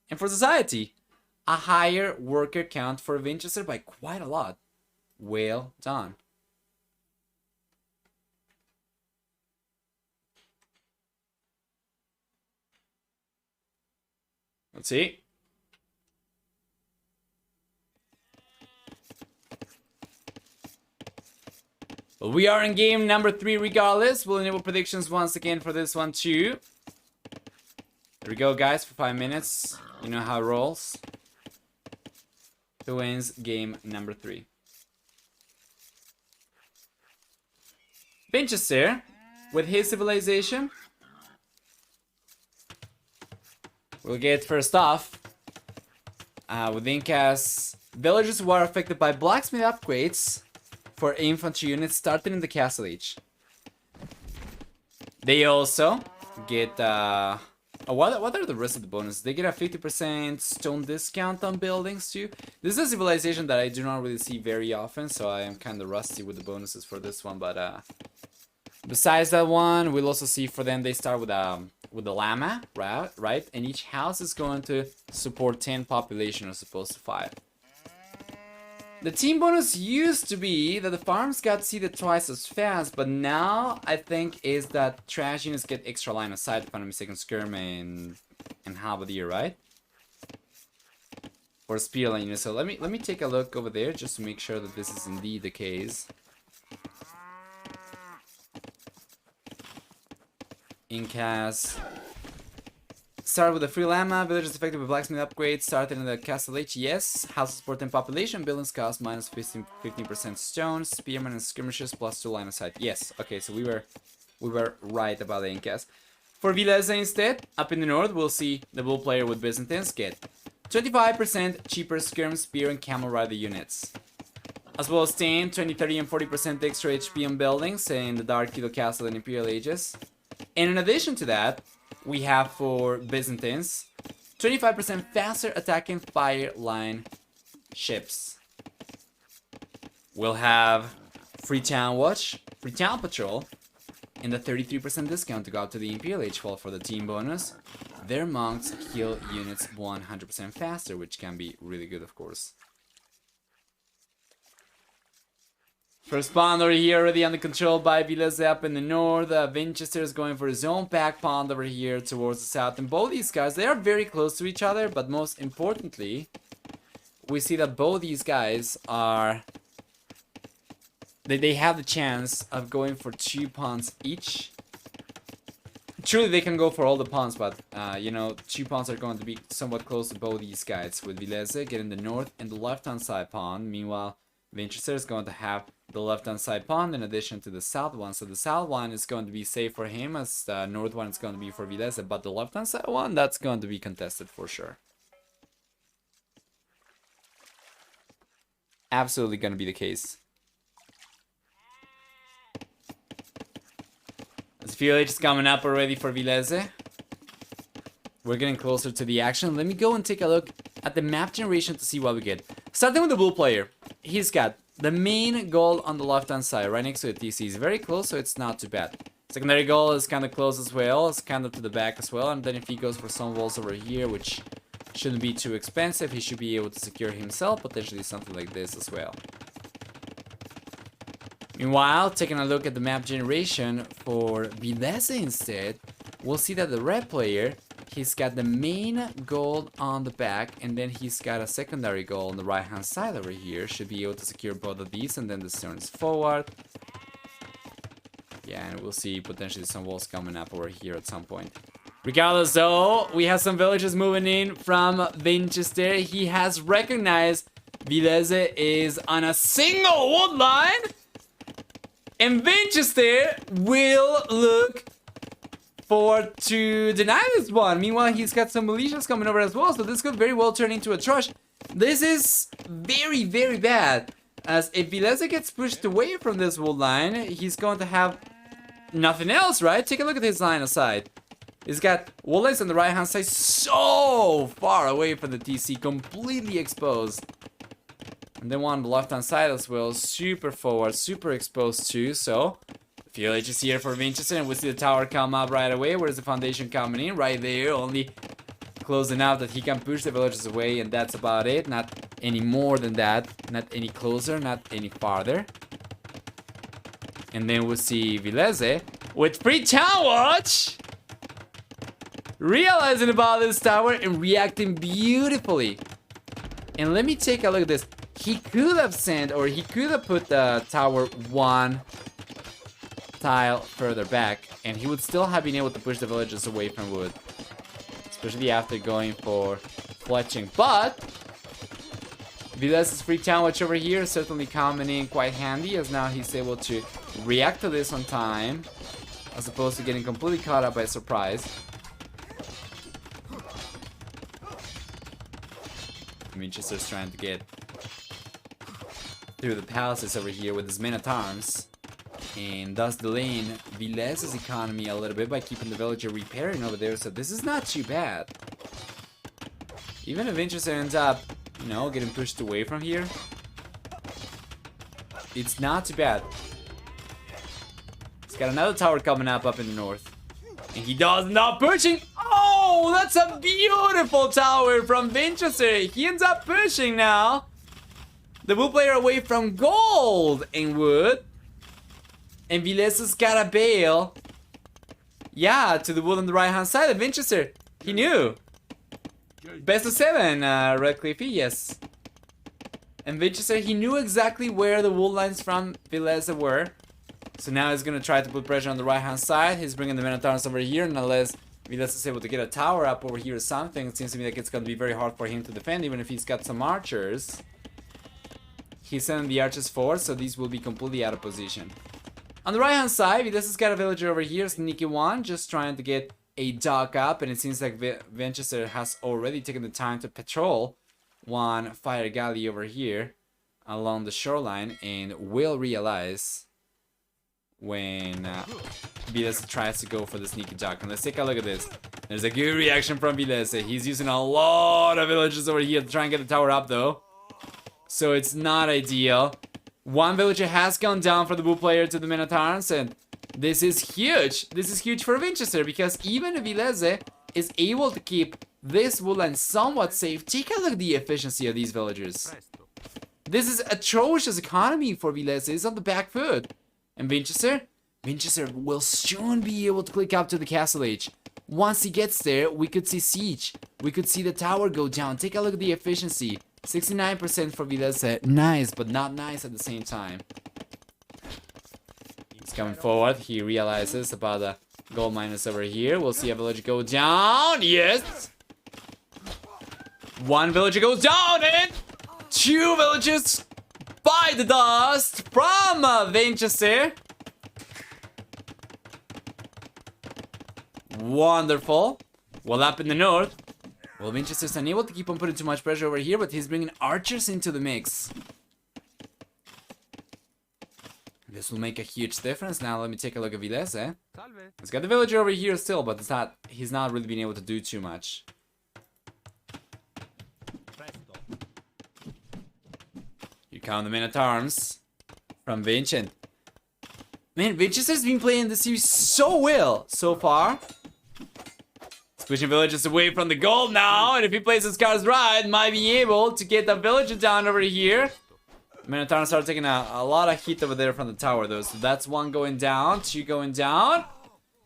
And for society, a higher worker count for Vinchester by quite a lot. Well done. Let's see. Well, we are in game number 3 regardless. We'll enable predictions once again for this one too. Here we go, guys, for 5 minutes. You know how it rolls. Who wins game number 3? Vinchester with his civilization. We'll get first off with Inca's villagers who are affected by blacksmith upgrades for infantry units starting in the castle age. They also get what are the rest of the bonuses? They get a 50% stone discount on buildings too. This is a civilization that I do not really see very often, so I am kind of rusty with the bonuses for this one. But besides that one, we'll also see for them they start with the llama, right? And each house is going to support 10 population as opposed to 5. The team bonus used to be that the farms got seeded twice as fast, but now I think is that trash units get extra line of sight, if I'm not mistaken, skirm and halberdier, right? Or spear line units. So let me take a look over there just to make sure that this is indeed the case. Incas. Start with the free llama, villagers affected by blacksmith upgrades, started in the castle age, yes. House support and population, buildings cost minus 15% stone, spearmen and skirmishers plus 2 line of sight. Yes, okay, so we were right about the Incas. For Villese instead, up in the north, we'll see the blue player with Byzantines get 25% cheaper skirm, spear and camel rider units. As well as 10, 20, 30 and 40% extra HP on buildings in the Dark Kilo Castle and Imperial Ages. And in addition to that, we have for Byzantines 25% faster attacking fire line ships. We'll have free town watch, free town patrol, and the 33% discount to go out to the Imperial Age Fall for the team bonus. Their monks kill units 100% faster, which can be really good, of course. First pond over here already under control by Villese up in the north. Vinchester is going for his own pack pond over here towards the south. And both these guys, they are very close to each other. But most importantly, we see that both these guys are... They have the chance of going for 2 ponds each. Truly, they can go for all the ponds, but, you know, 2 ponds are going to be somewhat close to both these guys. With Villese getting the north and the left-hand side pond. Meanwhile, Vinchester is going to have the left-hand side pond in addition to the south one. So the south one is going to be safe for him, as the north one is going to be for Villese. But the left-hand side one, that's going to be contested for sure. Absolutely going to be the case. As Village is coming up already for Villese. We're getting closer to the action. Let me go and take a look at the map generation to see what we get. Starting with the blue player. He's got The main goal on the left-hand side, right next to the TC, is very close, so it's not too bad. Secondary goal is kind of close as well. It's kind of to the back as well. And then if he goes for some walls over here, which shouldn't be too expensive, he should be able to secure himself, potentially something like this as well. Meanwhile, taking a look at the map generation for Villese instead, we'll see that the red player, he's got the main goal on the back, and then he's got a secondary goal on the right-hand side over here. Should be able to secure both of these, and then this turns forward. Yeah, and we'll see potentially some walls coming up over here at some point. Regardless though, we have some villagers moving in from Vinchester. He has recognized Villese is on a single wood line. And Vinchester will look forward to deny this one. Meanwhile, he's got some militias coming over as well, so this could very well turn into a trush. This is very, very bad. As if Villese gets pushed away from this wood line, he's going to have nothing else, right? Take a look at his line aside. He's got wood lines on the right-hand side so far away from the TC, completely exposed. And then one on the left-hand side as well, super forward, super exposed too, so... Village is here for Vinchester, and we see the tower come up right away. Where's the foundation coming in? Right there, only close enough that he can push the villagers away, and that's about it. Not any more than that, not any closer, not any farther. And then we'll see Villese with free town watch! Realizing about this tower and reacting beautifully. And let me take a look at this. He could have sent, or he could have put the tower one tile further back, and he would still have been able to push the villagers away from wood. Especially after going for fletching. But Vilese's free town watch over here is certainly coming in quite handy, as now he's able to react to this on time, as opposed to getting completely caught up by surprise. Vinchester's trying to get through the palaces over here with his men-at-arms, and thus delaying Vilese's economy a little bit by keeping the villager repairing over there, so this is not too bad. Even if Vinchester ends up, you know, getting pushed away from here, it's not too bad. He's got another tower coming up in the north, and he does not pushing. Oh, that's a beautiful tower from Vinchester. He ends up pushing now. The wood player away from gold and wood. And Vilese's got a bail. Yeah, to the wood on the right hand side of Vinchester. He knew. Best of 7, Redcliffe, yes. And Vinchester, he knew exactly where the wood lines from Villese were. So now he's gonna try to put pressure on the right hand side. He's bringing the men-at-arms over here, and unless Villese is able to get a tower up over here or something, it seems to me like it's gonna be very hard for him to defend, even if he's got some archers. He's sending the archers forward, so these will be completely out of position. On the right hand side, Vilese's got a villager over here, sneaky one, just trying to get a dock up, and it seems like Vinchester has already taken the time to patrol one fire galley over here along the shoreline, and will realize when Villese tries to go for the sneaky dock. And let's take a look at this. There's a good reaction from Villese. He's using a lot of villagers over here to try and get the tower up though, so it's not ideal. One villager has gone down for the wood player to the men-at-arms, and this is huge. This is huge for Vinchester, because even if Villese is able to keep this woodland somewhat safe, take a look at the efficiency of these villagers. This is atrocious economy for Villese. It's on the back foot. And Vinchester will soon be able to click up to the castle age. Once he gets there, we could see siege. We could see the tower go down. Take a look at the efficiency. 69% for Villese. Nice, but not nice at the same time. He's coming forward. He realizes about the gold miners over here. We'll see a villager go down. Yes! One villager goes down, and two villagers by the dust from Vinchester. Wonderful. Well, up in the north, well, Vinchester's unable to keep on putting too much pressure over here, but he's bringing archers into the mix. This will make a huge difference. Now let me take a look at Villese. He's got the villager over here still, but he's not really being able to do too much. Here Here come the Men-at-Arms from Vincent. Man, Vinchester's been playing the series so well so far. He's pushing villagers away from the gold now, and if he plays his cards right, might be able to get the villager down over here. Men-at-Arms start taking a lot of heat over there from the tower though, so that's one going down, two going down.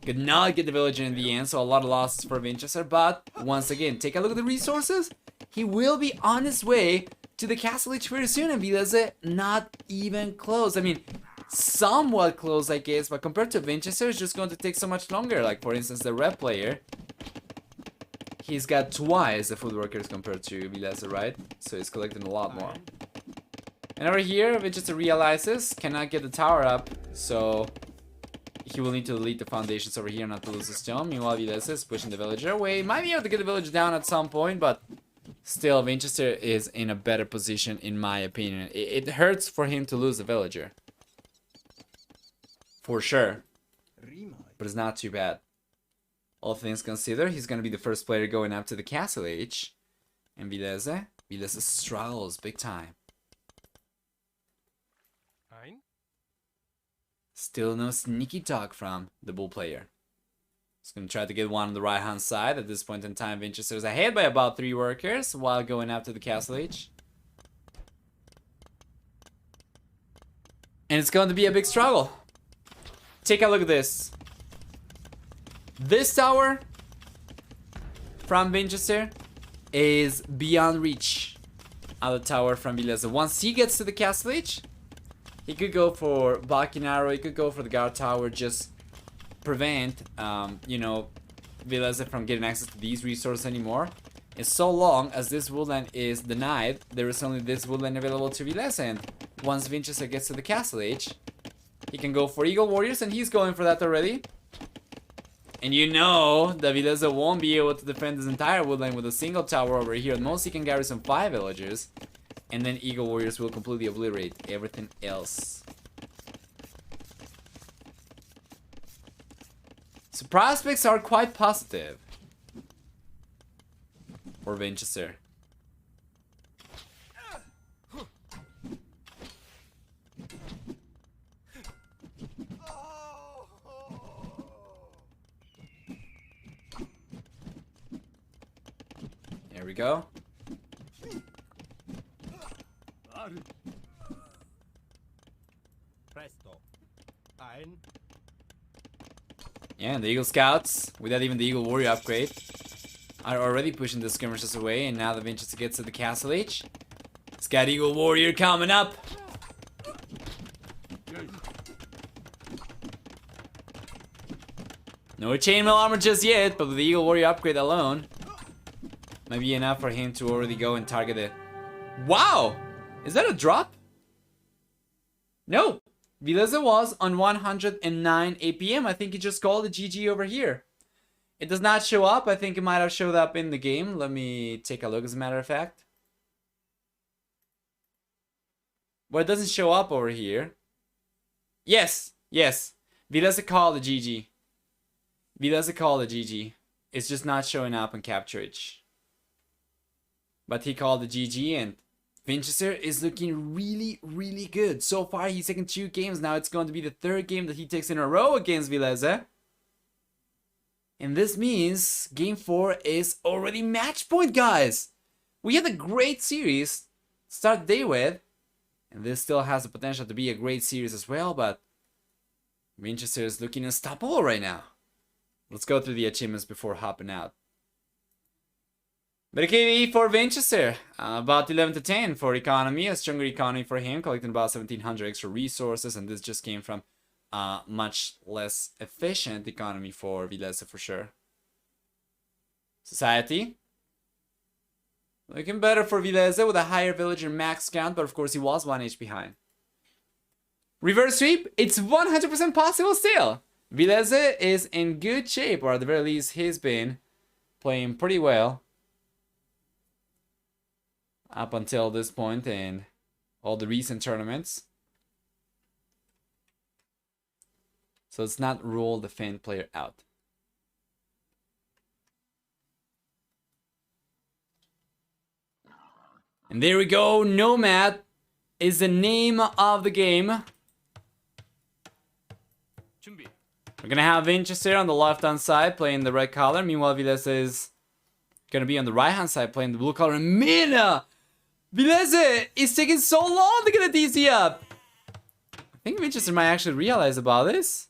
Could not get the villager in the end, so a lot of losses for Vinchester, but once again, take a look at the resources. He will be on his way to the castle age very soon, and Villese not even close. I mean, somewhat close, I guess, but compared to Vinchester, it's just going to take so much longer. Like, for instance, the red player, he's got twice the food workers compared to Villese, right? So he's collecting a lot more. And over here, Vinchester realizes, cannot get the tower up, so he will need to delete the foundations over here not to lose the stone. Meanwhile, Villese is pushing the villager away. Might be able to get the villager down at some point, but still, Vinchester is in a better position, in my opinion. It hurts for him to lose the villager. For sure. But it's not too bad. All things considered, he's going to be the first player going up to the castle age. And Villese struggles big time. Still no sneaky talk from the bull player. He's going to try to get one on the right hand side. At this point in time, Vinchester is ahead by about 3 workers while going up to the castle age. And it's going to be a big struggle. Take a look at this. This tower from Vinchester is beyond reach of the tower from Villese. Once he gets to the castle age, he could go for Balkan Arrow, he could go for the guard tower, just prevent, you know, Villese from getting access to these resources anymore. And so long as this woodland is denied, there is only this woodland available to Villese. And once Vinchester gets to the castle age, he can go for Eagle Warriors, and he's going for that already. And you know that Villese won't be able to defend this entire woodland with a single tower over here. At most, he can garrison 5 villagers. And then Eagle Warriors will completely obliterate everything else. So prospects are quite positive for Vinchester. There we go. Yeah, and the Eagle Scouts, without even the Eagle Warrior upgrade, are already pushing the skirmishers away, and now the Vinchester gets to the castle age. It's got Eagle Warrior coming up. No chainmail armor just yet, but with the Eagle Warrior upgrade alone, might be enough for him to already go and target it. Wow! Is that a drop? No. Villese was on 109 APM. I think he just called a GG over here. It does not show up. I think it might have showed up in the game. Let me take a look as a matter of fact. Well, it doesn't show up over here. Yes. Villese called a GG. Villese called a GG. It's just not showing up on Capturage. But he called a GG, and Vinchester is looking really, really good. So far, he's taken 2 games. Now it's going to be the 3rd game that he takes in a row against Villese. And this means game 4 is already match point, guys. We had a great series to start the day with. And this still has the potential to be a great series as well. But Vinchester is looking unstoppable right now. Let's go through the achievements before hopping out. But KV for Vinchester, about 11 to 10 for economy, a stronger economy for him, collecting about 1700 extra resources, and this just came from much less efficient economy for Villese for sure. Society, looking better for Villese with a higher villager max count, but of course he was 1 HP behind. Reverse sweep, it's 100% possible still. Villese is in good shape, or at the very least he's been playing pretty well up until this point in all the recent tournaments. So let's not rule the Finn player out. And there we go, Nomad is the name of the game. We're gonna have Vinchester on the left-hand side playing the red color. Meanwhile, Villese is gonna be on the right-hand side playing the blue color. And Mina! Villese is taking so long to get a DC up. I think Vinchester might actually realize about this.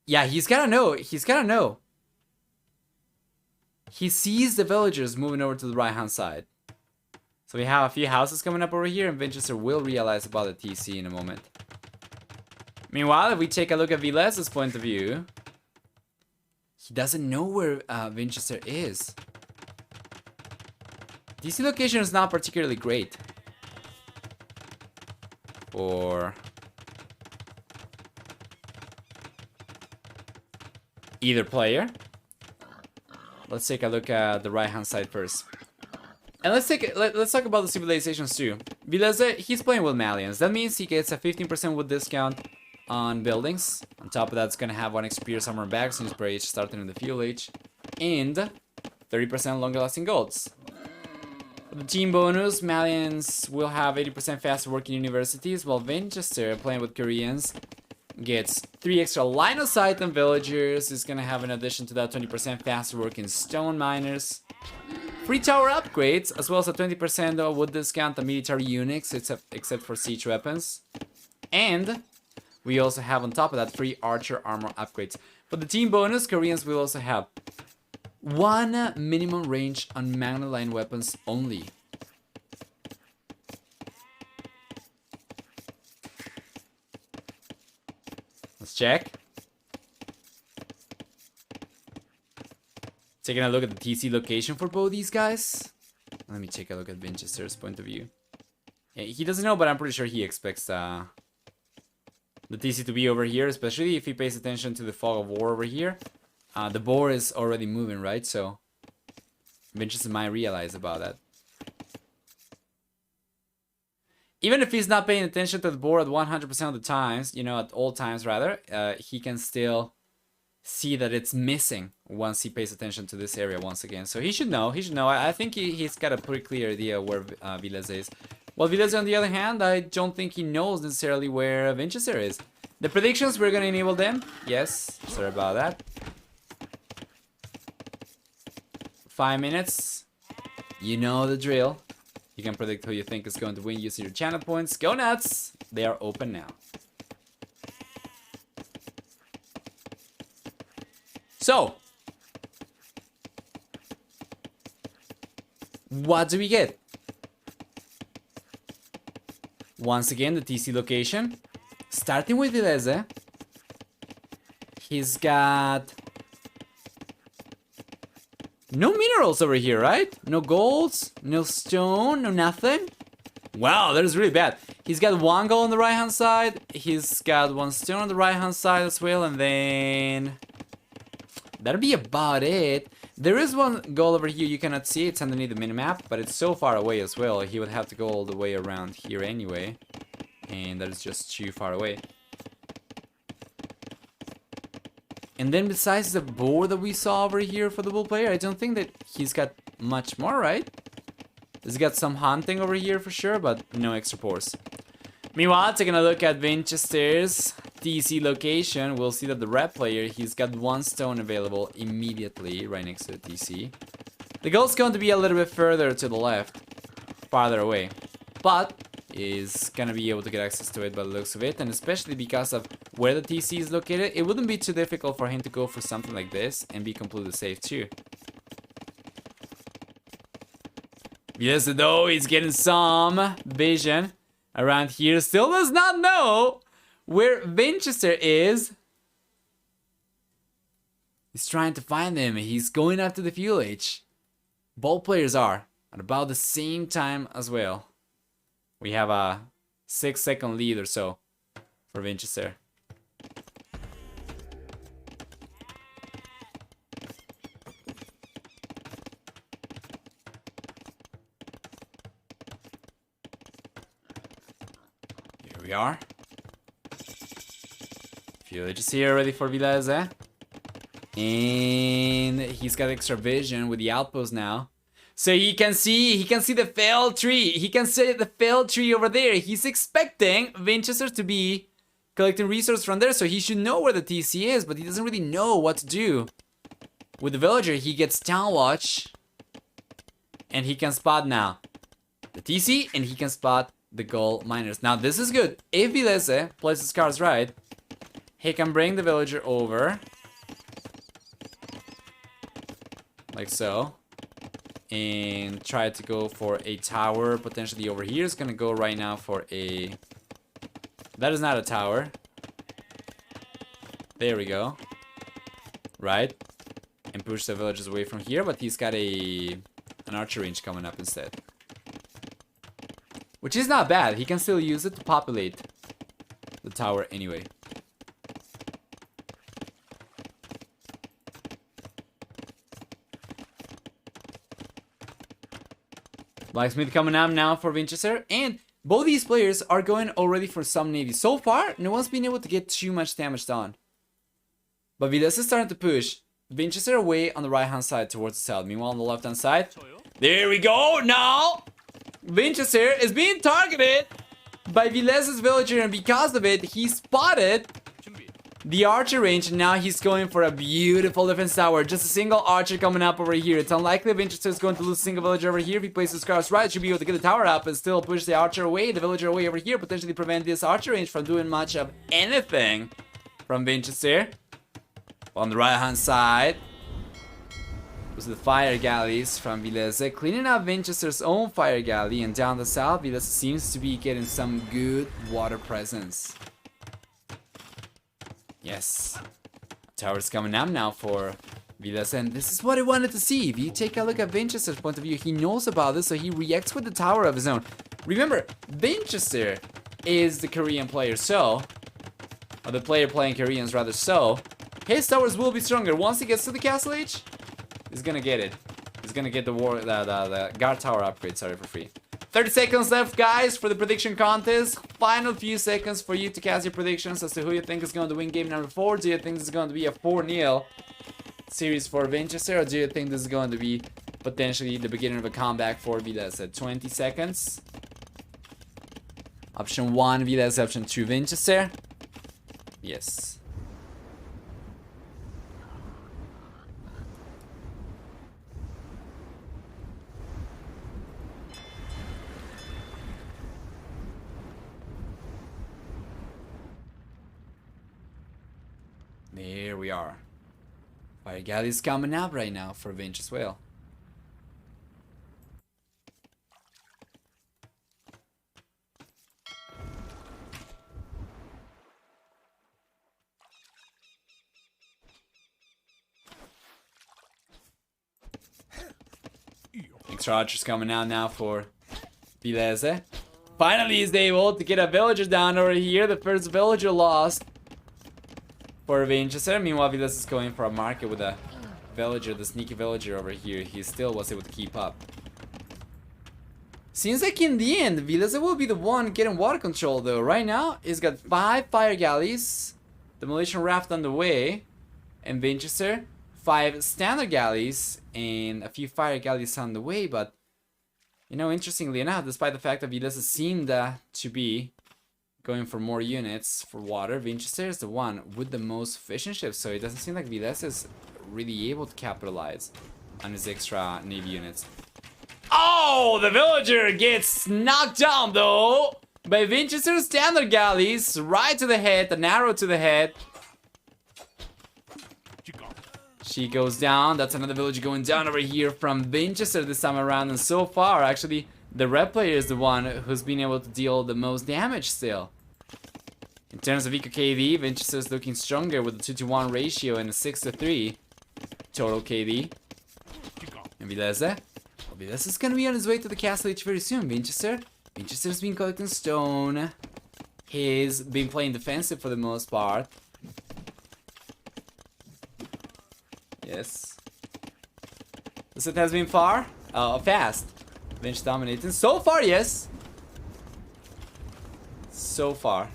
Yeah, he's gotta know. He's gotta know. He sees the villagers moving over to the right-hand side. So we have a few houses coming up over here, and Vinchester will realize about the TC in a moment. Meanwhile, if we take a look at Villese's point of view, he doesn't know where Vinchester is. DC location is not particularly great for either player. Let's take a look at the right-hand side first. And let's talk about the civilizations too. Villese, he's playing with Malians. That means he gets a 15% wood discount on buildings. On top of that, it's gonna have 1 XP or summer bags since per age starting in the fuel age. And 30% longer lasting golds. For the team bonus, Malians will have 80% faster working universities, while Vinchester, playing with Koreans, gets 3 extra line of sight on villagers. Is gonna have in addition to that 20% faster working stone miners. Free tower upgrades, as well as a 20% wood discount on military units, except for siege weapons. And we also have on top of that free archer armor upgrades. For the team bonus, Koreans will also have 1 minimum range on magna line weapons only. Let's check. Taking a look at the TC location for both these guys. Let me take a look at Vinchester's point of view. Yeah, he doesn't know, but I'm pretty sure he expects the TC to be over here, especially if he pays attention to the fog of war over here. The boar is already moving, right? So Vinchester might realize about that. Even if he's not paying attention to the boar at 100% of the times, you know, at all times rather, he can still see that it's missing once he pays attention to this area once again. So he should know. He should know. I think he's got a pretty clear idea where Villese is. Well, Villese, on the other hand, I don't think he knows necessarily where Vinchester is. The predictions, we're gonna enable them. Yes, sorry about that. 5 minutes. You know the drill. You can predict who you think is going to win using your channel points. Go nuts! They are open now. So, what do we get? Once again, the TC location. Starting with Villese. He's got no minerals over here, right? No golds, no stone, no nothing. Wow, that is really bad. He's got 1 gold on the right-hand side. He's got 1 stone on the right-hand side as well, and then that'll be about it. There is 1 goal over here you cannot see. It's underneath the minimap, but it's so far away as well. He would have to go all the way around here anyway, and that is just too far away. And then besides the boar that we saw over here for the bull player, I don't think that he's got much more, right? He's got some hunting over here for sure, but no extra boars. Meanwhile, taking a look at Vinchester's TC location, we'll see that the red player, he's got 1 stone available immediately right next to the TC. The goal's going to be a little bit further to the left, farther away, but is gonna be able to get access to it by the looks of it, and especially because of where the TC is located, it wouldn't be too difficult for him to go for something like this and be completely safe too. Yes, though, he's getting some vision around here. Still does not know where Vinchester is. He's trying to find him. He's going after the fuel age. Both players are at about the same time as well. We have a 6-second lead or so for Vinchester. Here we are. Village is here ready for Villese. And he's got extra vision with the outpost now. So he can see the failed tree. He can see the failed tree over there. He's expecting Vinchester to be collecting resources from there, so he should know where the TC is, but he doesn't really know what to do. With the villager, he gets downwatch, and he can spot now the TC, and he can spot the gold miners. Now this is good. If Villese plays his cards right, he can bring the villager over, like so, and try to go for a tower, potentially over here. Is gonna go right now for a... That is not a tower. There we go. Right. And push the villagers away from here, but he's got an archer range coming up instead. Which is not bad. He can still use it to populate the tower anyway. Blacksmith coming up now for Vinchester, and both these players are going already for some navy. So far, no one's been able to get too much damage done. But Villese is starting to push Vinchester away on the right hand side towards the south. Meanwhile, on the left hand side, there we go. Now, Vinchester is being targeted by Villese's villager, and because of it, he spotted the archer range, and now he's going for a beautiful defense tower. Just a single archer coming up over here. It's unlikely Vinchester is going to lose a single villager over here. If he places his cards right, should be able to get the tower up and still push the archer away, the villager away over here, potentially prevent this archer range from doing much of anything from Vinchester. On the right hand side was the fire galleys from Villese, cleaning up Vinchester's own fire galley, and down the south, Villese seems to be getting some good water presence. Yes. Tower's coming up now for Villese, and this is what I wanted to see. If you take a look at Vinchester's point of view, he knows about this, so he reacts with the tower of his own. Remember, Vinchester is the Korean player, so... or the player playing Koreans, rather, so... his towers will be stronger. Once he gets to the castle age, he's gonna get it. He's gonna get the guard tower upgrade, sorry, for free. 30 seconds left, guys, for the prediction contest. Final few seconds for you to cast your predictions as to who you think is going to win game number 4. Do you think this is going to be a 4-0 series for Vinchester, or do you think this is going to be potentially the beginning of a comeback for Villese? 20 seconds. Option 1, Villese. Option 2, Vinchester. Yes. There we are. Fire galley is coming up right now for Vinch as well. Extra archers coming out now for Villese. Finally, he's able to get a villager down over here. The first villager lost for Vinchester. Meanwhile, Villese is going for a market with a villager, the sneaky villager over here. He still was able to keep up. Seems like in the end, Villese will be the one getting water control though. Right now, he's got 5 fire galleys, demolition raft on the way, and Vinchester 5 standard galleys and a few fire galleys on the way. But you know, interestingly enough, despite the fact that Villese seemed to be going for more units for water, Vinchester is the one with the most fishing ships, so it doesn't seem like Villese is really able to capitalize on his extra navy units. Oh, the villager gets knocked down though by Vinchester's standard galleys, right to the head, an arrow to the head. She goes down. That's another villager going down over here from Vinchester this time around, and so far, actually, the red player is the one who's been able to deal the most damage still. In terms of Eco KD, Vinchester is looking stronger with a 2-to-1 ratio and a 6-to-3 total KD. And Villese? Well, Villese is gonna be on his way to the castle age very soon. Vinchester's been collecting stone. He's been playing defensive for the most part. Yes. The set has been fast. Vinch dominating. So far, yes. So far.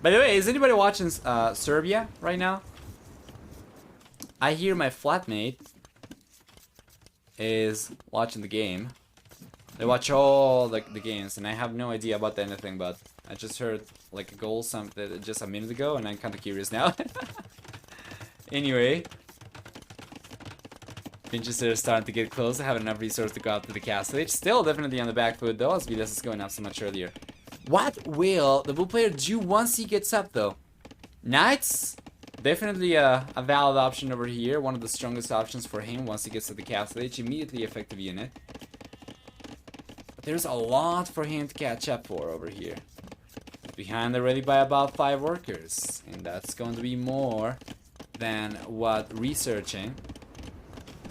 By the way, is anybody watching Serbia right now? I hear my flatmate is watching the game. They watch all the games, and I have no idea about anything, but I just heard like a goal something just a minute ago, and I'm kind of curious now. Anyway, Vinchester is starting to get close. I have enough resources to go out to the castle age. Still definitely on the back foot though, as Villese is going up so much earlier. What will the blue player do once he gets up though? Knights, definitely a valid option over here. One of the strongest options for him once he gets to the castle age. Immediately effective unit. But there's a lot for him to catch up for over here. Behind already by about 5 workers. And that's going to be more than what researching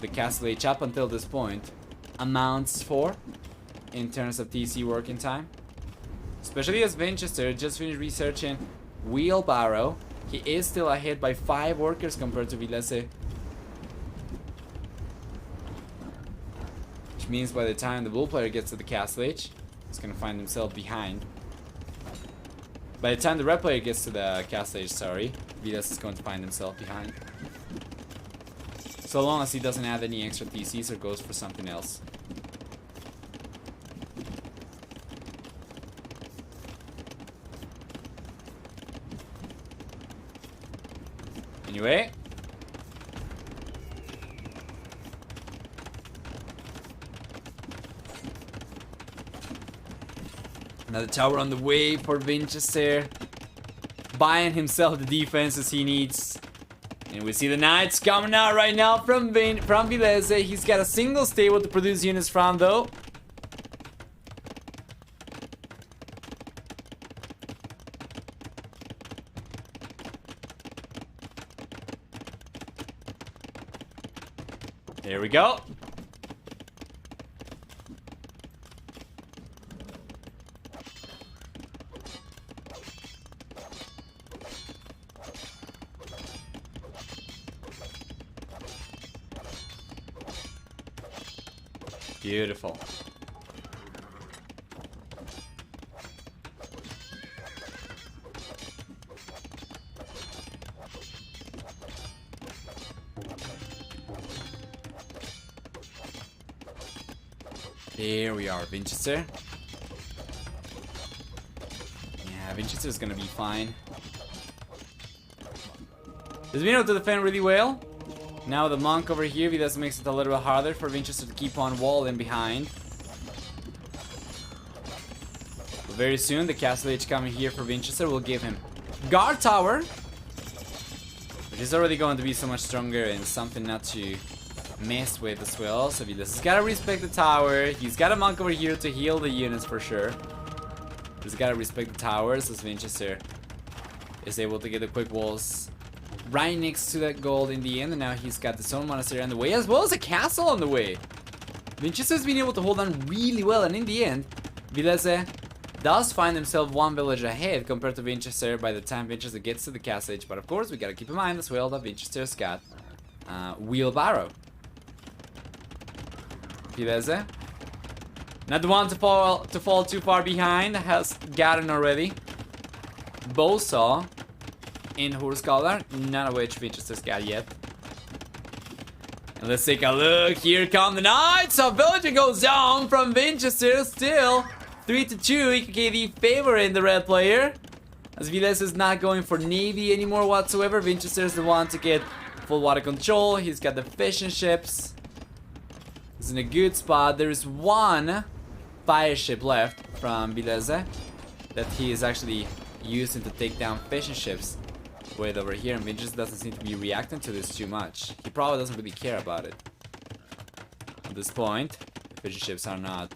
the castle age up until this point amounts for in terms of TC working time. Especially as Vinchester just finished researching Wheelbarrow. He is still ahead by 5 workers compared to Villese. Which means by the time the blue player gets to the castle age, he's gonna find himself behind. By the time the red player gets to the castle age, sorry, Villese is going to find himself behind. So long as he doesn't add any extra TCs or goes for something else. Anyway. Another tower on the way for Vinchester. Buying himself the defenses he needs. And we see the Knights coming out right now from Villese. He's got a single stable to produce units from though. Here we go. Beautiful. Here we are, Vinchester. Yeah, Vinchester's gonna be fine. He's been able to defend really well. Now the monk over here, Villese makes it a little bit harder for Vinchester to keep on walling behind. But very soon, the castle age coming here for Vinchester will give him guard tower, which is already going to be so much stronger and something not to mess with as well. So Villese's gotta respect the tower. He's got a monk over here to heal the units for sure. He's gotta respect the towers as Vinchester is able to get the quick walls right next to that gold in the end, and now he's got his own monastery on the way as well as a castle on the way. Vinchester's been able to hold on really well, and in the end, Villese does find himself 1 village ahead compared to Vinchester by the time Vinchester gets to the castle age. But of course, we gotta keep in mind as well that Vinchester's got Wheelbarrow. Villese, not the one to fall too far behind, has gotten already Bowsaw in Horse Scholar, none of which Vinchester's got yet. And let's take a look. Here come the Knights. A villager goes down from Vinchester. Still 3-2. EKKV favoring the red player, as Villese is not going for navy anymore whatsoever. Vinchester is the one to get full water control. He's got the fishing ships. He's in a good spot. There is 1 fire ship left from Villese that he is actually using to take down fishing ships with over here, and Vinchester doesn't seem to be reacting to this too much. He probably doesn't really care about it at this point. The fishing ships are not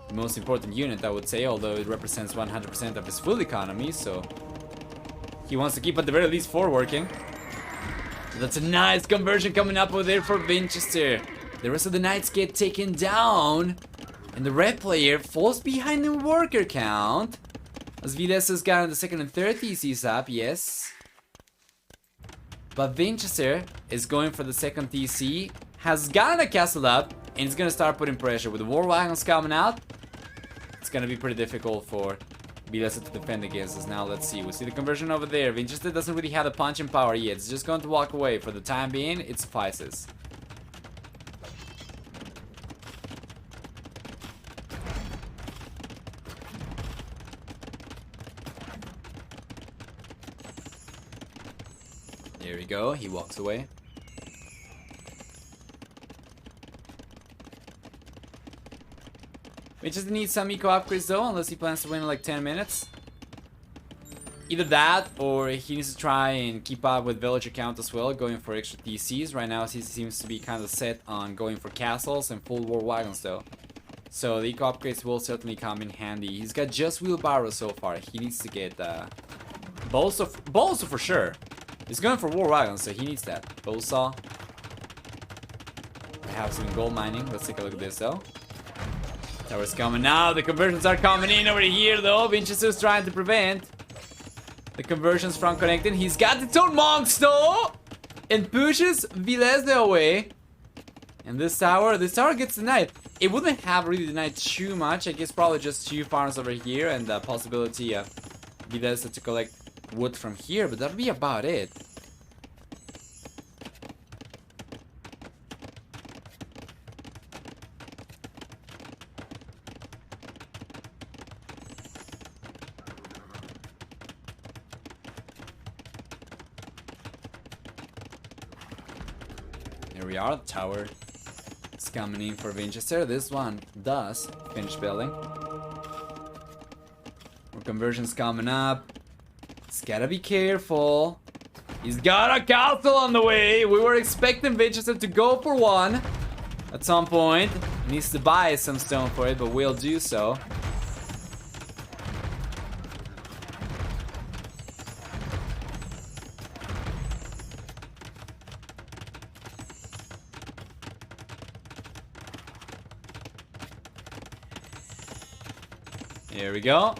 the most important unit, I would say, although it represents 100% of his full economy, so he wants to keep at the very least 4 working. That's a nice conversion coming up over there for Vinchester. The rest of the Knights get taken down, and the red player falls behind in worker count, as Vilese's got the 2nd and 3rd TCs up, yes. But Vinchester is going for the 2nd TC, has gotten a castle up, and he's gonna start putting pressure. With the war wagons coming out, it's gonna be pretty difficult for Villese to defend against us. Now let's see. We see the conversion over there. Vinchester doesn't really have the punching power yet. It's just going to walk away. For the time being, it suffices. There we go. He walks away. We just need some eco upgrades though, unless he plans to win in like 10 minutes. Either that, or he needs to try and keep up with villager count as well, going for extra TCs. Right now he seems to be kind of set on going for castles and full war wagons though. So the eco upgrades will certainly come in handy. He's got just wheelbarrows so far. He needs to get bowsaw for sure. He's going for war wagons, so he needs that. Bowsaw. Perhaps even gold mining. Let's take a look at this though. Tower's coming now. The conversions are coming in over here though. Vinchester's trying to prevent the conversions from connecting. He's got its own monks though, and pushes Villese away. And this tower gets denied. It wouldn't have really denied too much. I guess probably just 2 farms over here and the possibility of Villese to collect wood from here, but that'll be about it. Here we are, the tower is coming in for Vinchester. This one does finish building. More conversions coming up. He's gotta be careful. He's got a castle on the way. We were expecting Vinchester to go for one at some point. He needs to buy some stone for it, but we'll do so. Here we go.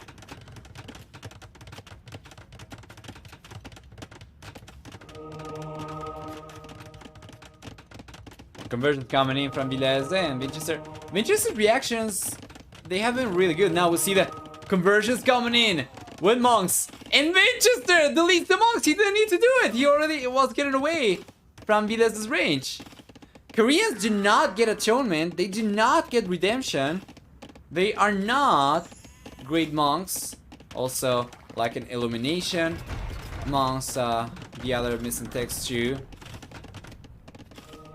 Conversion coming in from Villese and Vinchester. Vinchester's reactions, they have been really good. Now we see the conversions coming in with monks. And Vinchester deletes the monks. He didn't need to do it. He already was getting away from Villese's range. Koreans do not get atonement. They do not get redemption. They are not great monks. Also, like an illumination monks, the other missing text too.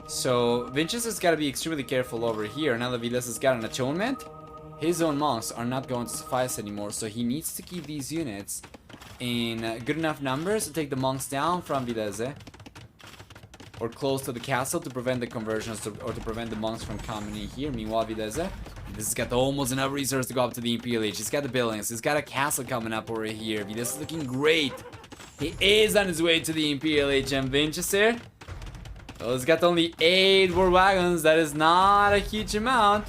So Vinchester's got to be extremely careful over here. Now that Villese's got an atonement, his own monks are not going to suffice anymore. So he needs to keep these units in good enough numbers to take the monks down from Villese, or close to the castle to prevent the conversions or to prevent the monks from coming in here. Meanwhile, Villese, this has got almost enough resources to go up to the Imperial Age. He's got the buildings. He's got a castle coming up over here. Villese is looking great. He is on his way to the Imperial Age, and Vinchester, well, he's got only 8 war wagons. That is not a huge amount.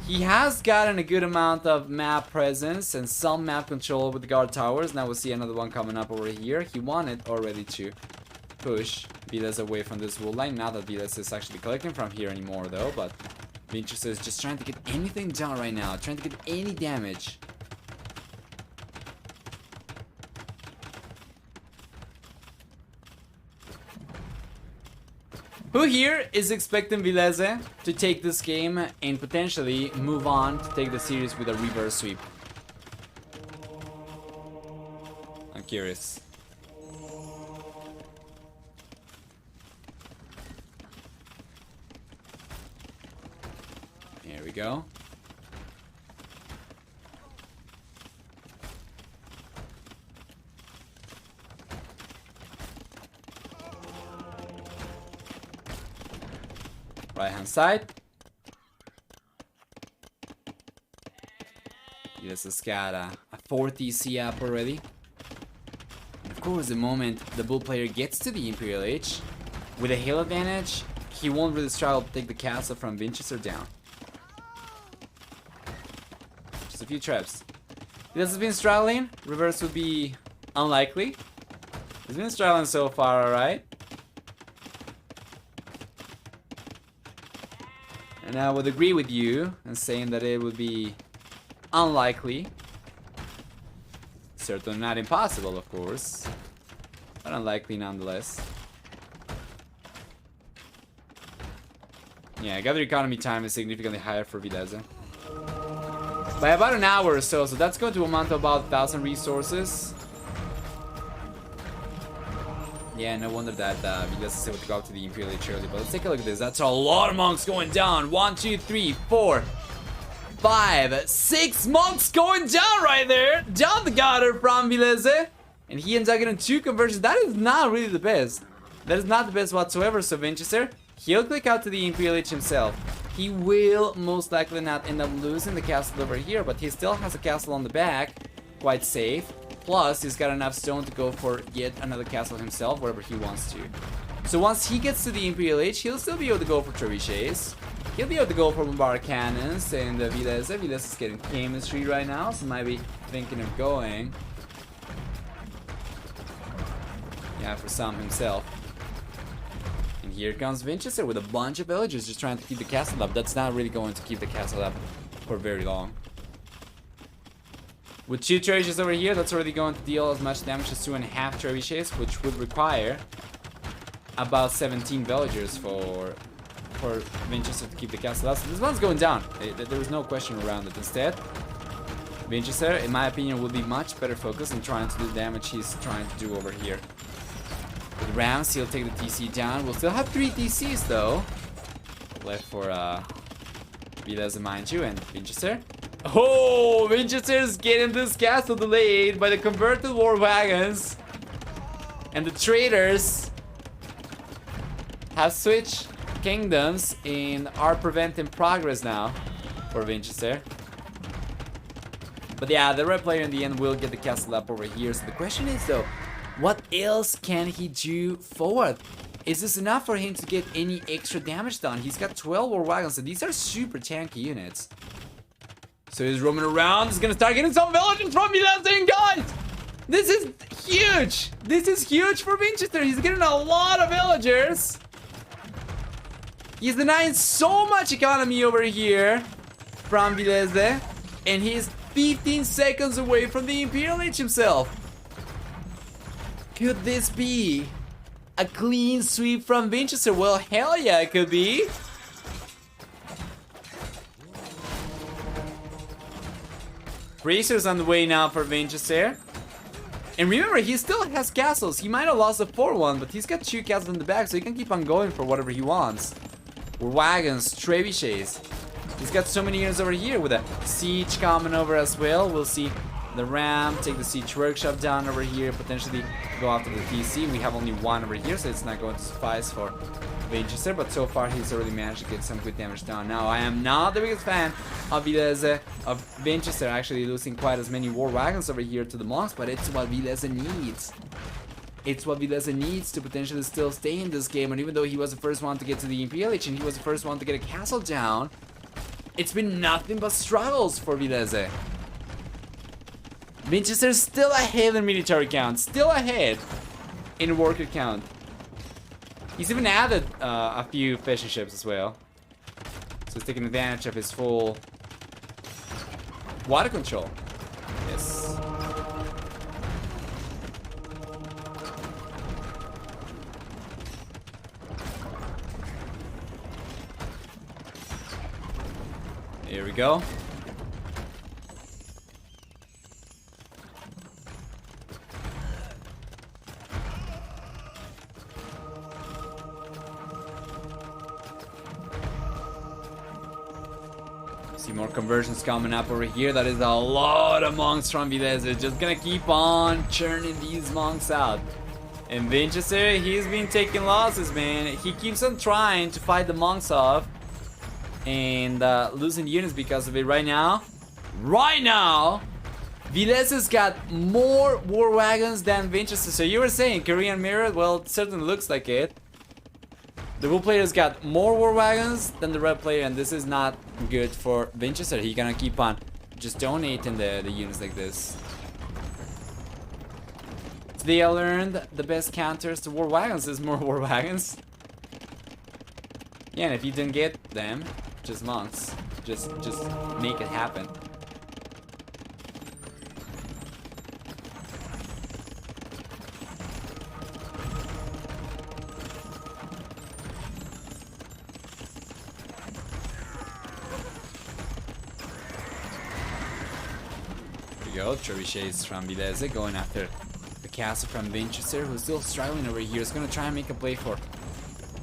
He has gotten a good amount of map presence and some map control with the guard towers. Now we'll see another one coming up over here. He wanted already to push Villese away from this wool line. Not that Villese is actually collecting from here anymore though, but Vinchester is just trying to get anything done right now, trying to get any damage. Who here is expecting Villese to take this game and potentially move on to take the series with a reverse sweep? I'm curious. Here we go. Right hand side. This has got a 4 TC up already. And of course, the moment the bull player gets to the Imperial Age, with a hill advantage, he won't really struggle to take the castle from Vinchester down. Just a few traps. This has been struggling. Reverse would be unlikely. He's been struggling so far, alright. And I would agree with you in saying that it would be unlikely Certainly not impossible, of course. But unlikely nonetheless. Yeah, gather economy time is significantly higher for Villese. By about an hour or so, so that's going to amount to about 1,000 resources. Yeah, no wonder that Villese is able to go up to the Imperial Age early. But let's take a look at this. That's a lot of monks going down. 1, 2, 3, 4, 5, 6 monks going down right there. Down the gutter from Villese. And he ends up getting 2 conversions. That is not really the best. That is not the best whatsoever. So Vinchester, he'll click out to the Imperial Age himself. He will most likely not end up losing the castle over here, but he still has a castle on the back. Quite safe. Plus, he's got enough stone to go for yet another castle himself, wherever he wants to. So once he gets to the Imperial Age, he'll still be able to go for trebuchets. He'll be able to go for bombard cannons, and Villese is getting chemistry right now, so might be thinking of going. Yeah, for some himself. And here comes Vinchester with a bunch of villagers just trying to keep the castle up. That's not really going to keep the castle up for very long. With 2 trebuchets over here, that's already going to deal as much damage as 2.5 trebuchets, which would require about 17 villagers for Vinchester to keep the castle up. So this one's going down. There was no question around it. Instead, Vinchester, in my opinion, will be much better focused on trying to do the damage he's trying to do over here. With Rams, he'll take the TC down. We'll still have 3 TCs though left for Villese, mind you, and Vinchester. Oh, Vinchester's getting this castle delayed by the converted war wagons. And the traders have switched kingdoms and are preventing progress now for Vinchester. But yeah, the red player in the end will get the castle up over here. So the question is though, what else can he do forward? Is this enough for him to get any extra damage done? He's got 12 war wagons, and these are super tanky units. So he's roaming around. He's gonna start getting some villagers from Villese, and guys, this is huge. This is huge for Vinchester. He's getting a lot of villagers. He's denying so much economy over here from Villese, and he's 15 seconds away from the Imperial Age himself. Could this be a clean sweep from Vinchester? Well, hell yeah, it could be. Racer's on the way now for Vinchester. And remember, he still has castles. He might have lost the 4-1, but he's got 2 castles in the back, so he can keep on going for whatever he wants. Wagons, trebuchets. He's got so many units over here with a siege coming over as well. We'll see the ram take the siege workshop down over here, potentially go after the TC. We have only 1 over here, so it's not going to suffice for Vinchester, but so far he's already managed to get some good damage down. Now, I am not the biggest fan of Villese, of Vinchester actually losing quite as many war wagons over here to the monks, but it's what Villese needs. It's what Villese needs to potentially still stay in this game, and even though he was the first one to get to the Imperial Age and he was the first one to get a castle down, it's been nothing but struggles for Villese. Vinchester's still ahead in military count, still ahead in worker count. He's even added a few fishing ships as well. So he's taking advantage of his full water control. Yes. Here we go. See more conversions coming up over here. That is a lot of monks from Villese. Just gonna keep on churning these monks out. And Vinchester, he's been taking losses, man. He keeps on trying to fight the monks off and losing units because of it right now. Right now, Villese's got more war wagons than Vinchester. So you were saying Korean Mirror? Well, it certainly looks like it. The blue player's got more war wagons than the red player, and this is not good for Vinchester. He's gonna keep on just donating the units like this. Today I learned the best counters to war wagons is more war wagons. Yeah, and if you didn't get them, just monks. Just make it happen. go. Trebuchets from Villese going after the castle from Vinchester, who's still struggling over here. Is going to try and make a play for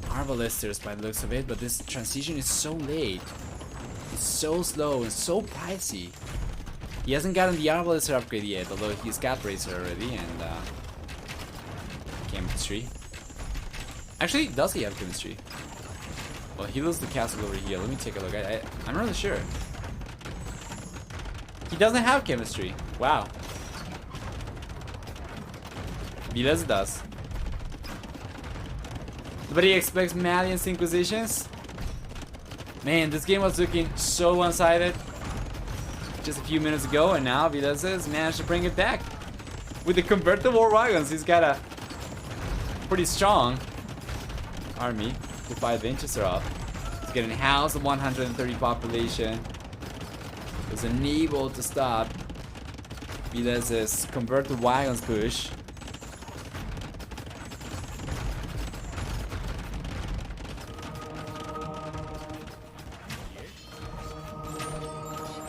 Arbalesters by the looks of it, but this transition is so late. It's so slow and so pricey. He hasn't gotten the Arbalester upgrade yet, although he's got Bracer already and chemistry. Actually, does he have chemistry? Well, he loses the castle over here. Let me take a look. I'm not really sure. He doesn't have chemistry. Wow. Villese does. Nobody expects Malian's Inquisitions. Man, this game was looking so one-sided just a few minutes ago, and now Villese has managed to bring it back. With the converted war wagons, he's got a pretty strong army to fight Vinchester off. He's getting housed at 130 population. Was unable to stop Vilese's converted wagons push.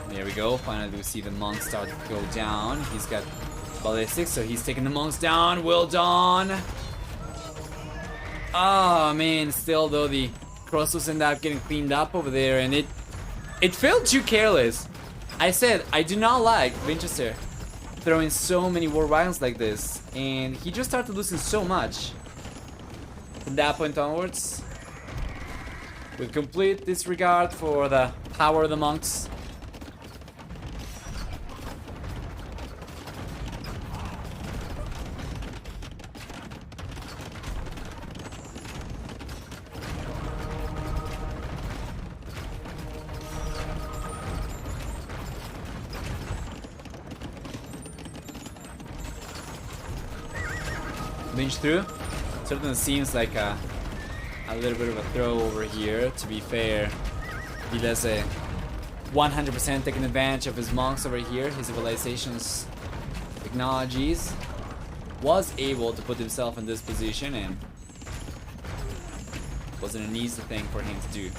There we go. Finally, we see the monks start to go down. He's got ballistics, so he's taking the monks down. Well done. Oh man, still though the crossbows end up getting cleaned up over there, and it felt too careless. I said I do not like Vinchester throwing so many war wagons like this, and he just started losing so much from that point onwards, with complete disregard for the power of the monks. Vinch through. Certainly seems like a little bit of a throw over here. To be fair, Villese 100% taking advantage of his monks over here. His civilization's technologies. Was able to put himself in this position, and wasn't an easy thing for him to do.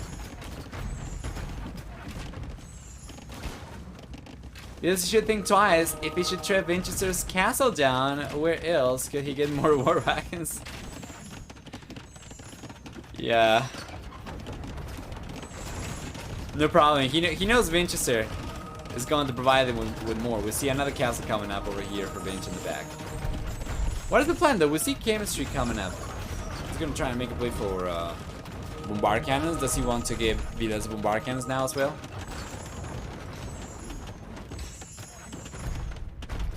Villese should think twice if he should trip Vinchester's castle down. Where else could he get more war wagons? Yeah. No problem. He knows Vinchester is going to provide him with more. We see another castle coming up over here for Vinch in the back. What is the plan though? We see chemistry coming up. He's going to try and make a play for bombard cannons. Does he want to give Villese bombard cannons now as well?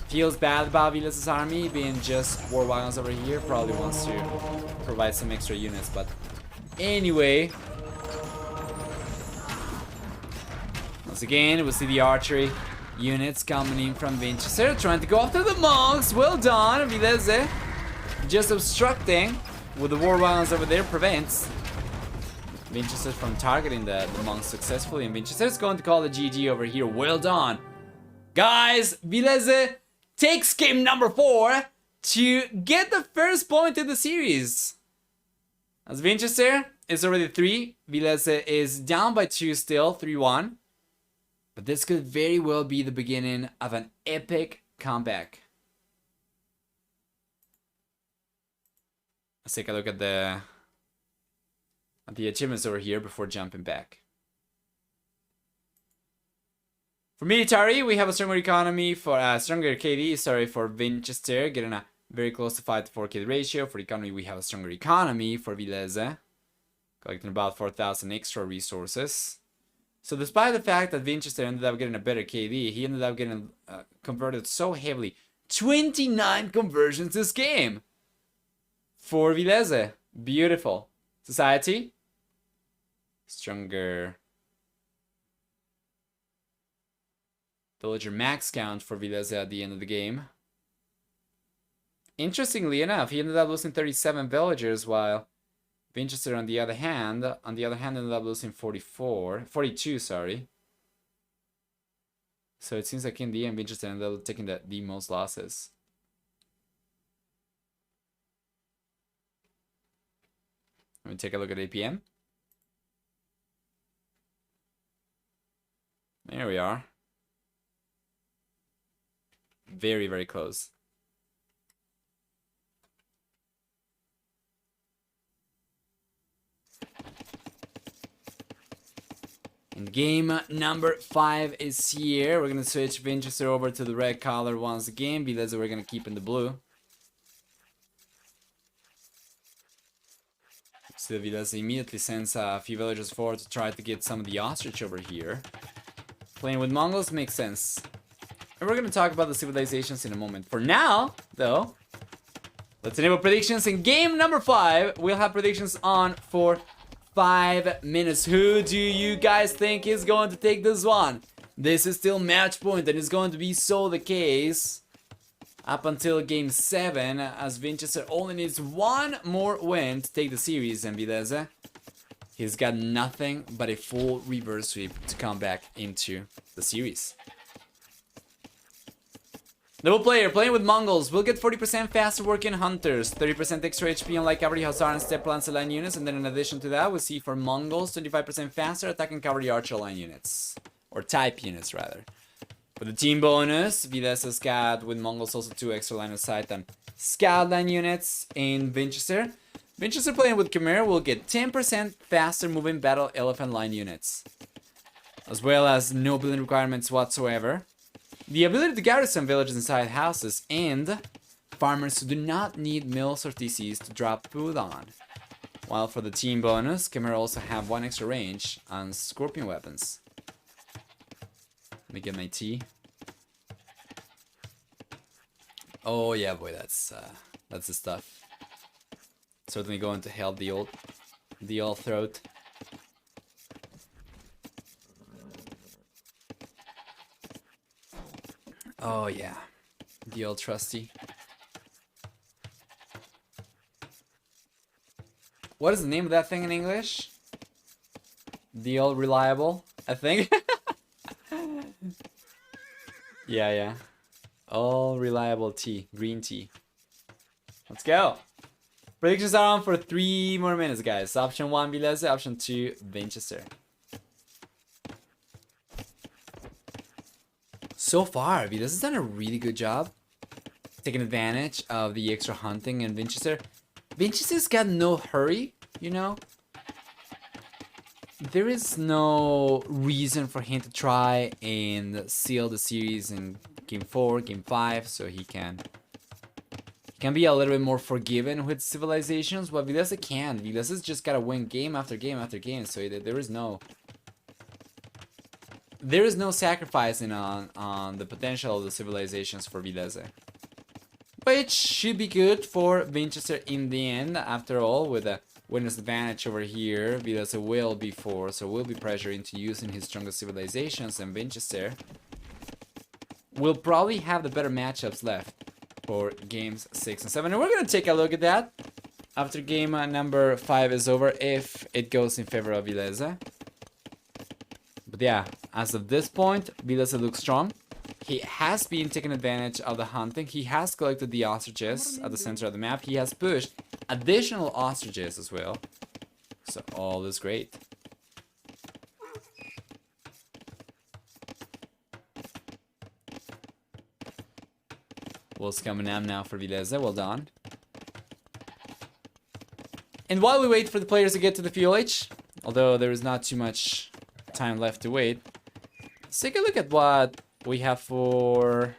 Feels bad about Vilese's army being just war wagons over here. Probably wants to provide some extra units, but anyway. Once again, we'll see the archery units coming in from Vinchester, trying to go after the monks. Well done, Villese. Just obstructing with the war wagons over there prevents Vinchester from targeting the monks successfully, and Vinchester is going to call the GG over here. Well done, guys. Villese takes game number 4 to get the first point in the series. As Vinchester is already 3, Villese is down by 2 still, 3-1. But this could very well be the beginning of an epic comeback. Let's take a look at the achievements over here before jumping back. For military, we have a stronger economy for stronger KD, for Vinchester, getting a very close to 5 to 4 KD ratio. For economy, we have a stronger economy for Villese, collecting about 4,000 extra resources. So despite the fact that Vinchester ended up getting a better KD, he ended up getting converted so heavily. 29 conversions this game for Villese. Beautiful. Society, stronger villager max count for Villese at the end of the game. Interestingly enough, he ended up losing 37 villagers, while Vinchester on the other hand ended up losing 42, sorry. So it seems like in the end, Vinchester ended up taking the most losses. Let me take a look at APM. There we are. very, very close. And game number 5 is here. We're gonna switch Vinchester over to the red color once again. Villese we're gonna keep in the blue. So Villese immediately sends a few villagers forward to try to get some of the ostrich over here. Playing with Mongols makes sense. And we're gonna talk about the civilizations in a moment. For now, though, let's enable predictions in game number 5. We'll have predictions on for 5 minutes. Who do you guys think is going to take this one? This is still match point, and it's going to be so the case up until game 7, as Vinchester only needs one more win to take the series. And Villese, he's got nothing but a full reverse sweep to come back into the series. Double player, playing with Mongols, will get 40% faster working hunters, 30% extra HP on light cavalry, hussar, and step lance line units, and then in addition to that, we see for Mongols, 25% faster attacking cavalry archer line units, or type units rather. For the team bonus, Vilese's got with Mongols also 2 extra line of sight and scout line units in Vinchester. Vinchester playing with Khmer will get 10% faster moving battle elephant line units, as well as no building requirements whatsoever. The ability to garrison villages inside houses, and farmers who do not need mills or TCs to drop food on. While for the team bonus, Khmer also have 1 extra range on scorpion weapons. Let me get my tea. Oh yeah, boy, that's the stuff. Certainly going to help the old throat. Oh yeah, the old trusty. What is the name of that thing in English? The old reliable, I think. Yeah. All reliable tea, green tea. Let's go. Predictions are on for 3 more minutes, guys. Option 1, Villese. Option 2, Vinchester. So far, Villese has done a really good job taking advantage of the extra hunting in Vinchester. Vinchester's got no hurry, you know? There is no reason for him to try and seal the series in game 4, game 5, so he can be a little bit more forgiving with civilizations, but Villese can. Vilese's just gotta win game after game after game, so there is no sacrificing on the potential of the civilizations for Villese. Which should be good for Vinchester in the end. After all, with a witness advantage over here, Villese will be forced or will be pressured into using his strongest civilizations, and Vinchester will probably have the better matchups left for games 6 and 7. And we're going to take a look at that after game number 5 is over, if it goes in favor of Villese. But yeah, as of this point, Villese looks strong. He has been taking advantage of the hunting. He has collected the ostriches at the center of the map. He has pushed additional ostriches as well. So all is great. Wolves coming up now for Villese. Well done. And while we wait for the players to get to the FULH, although there is not too much time left to wait, let's take a look at what we have for...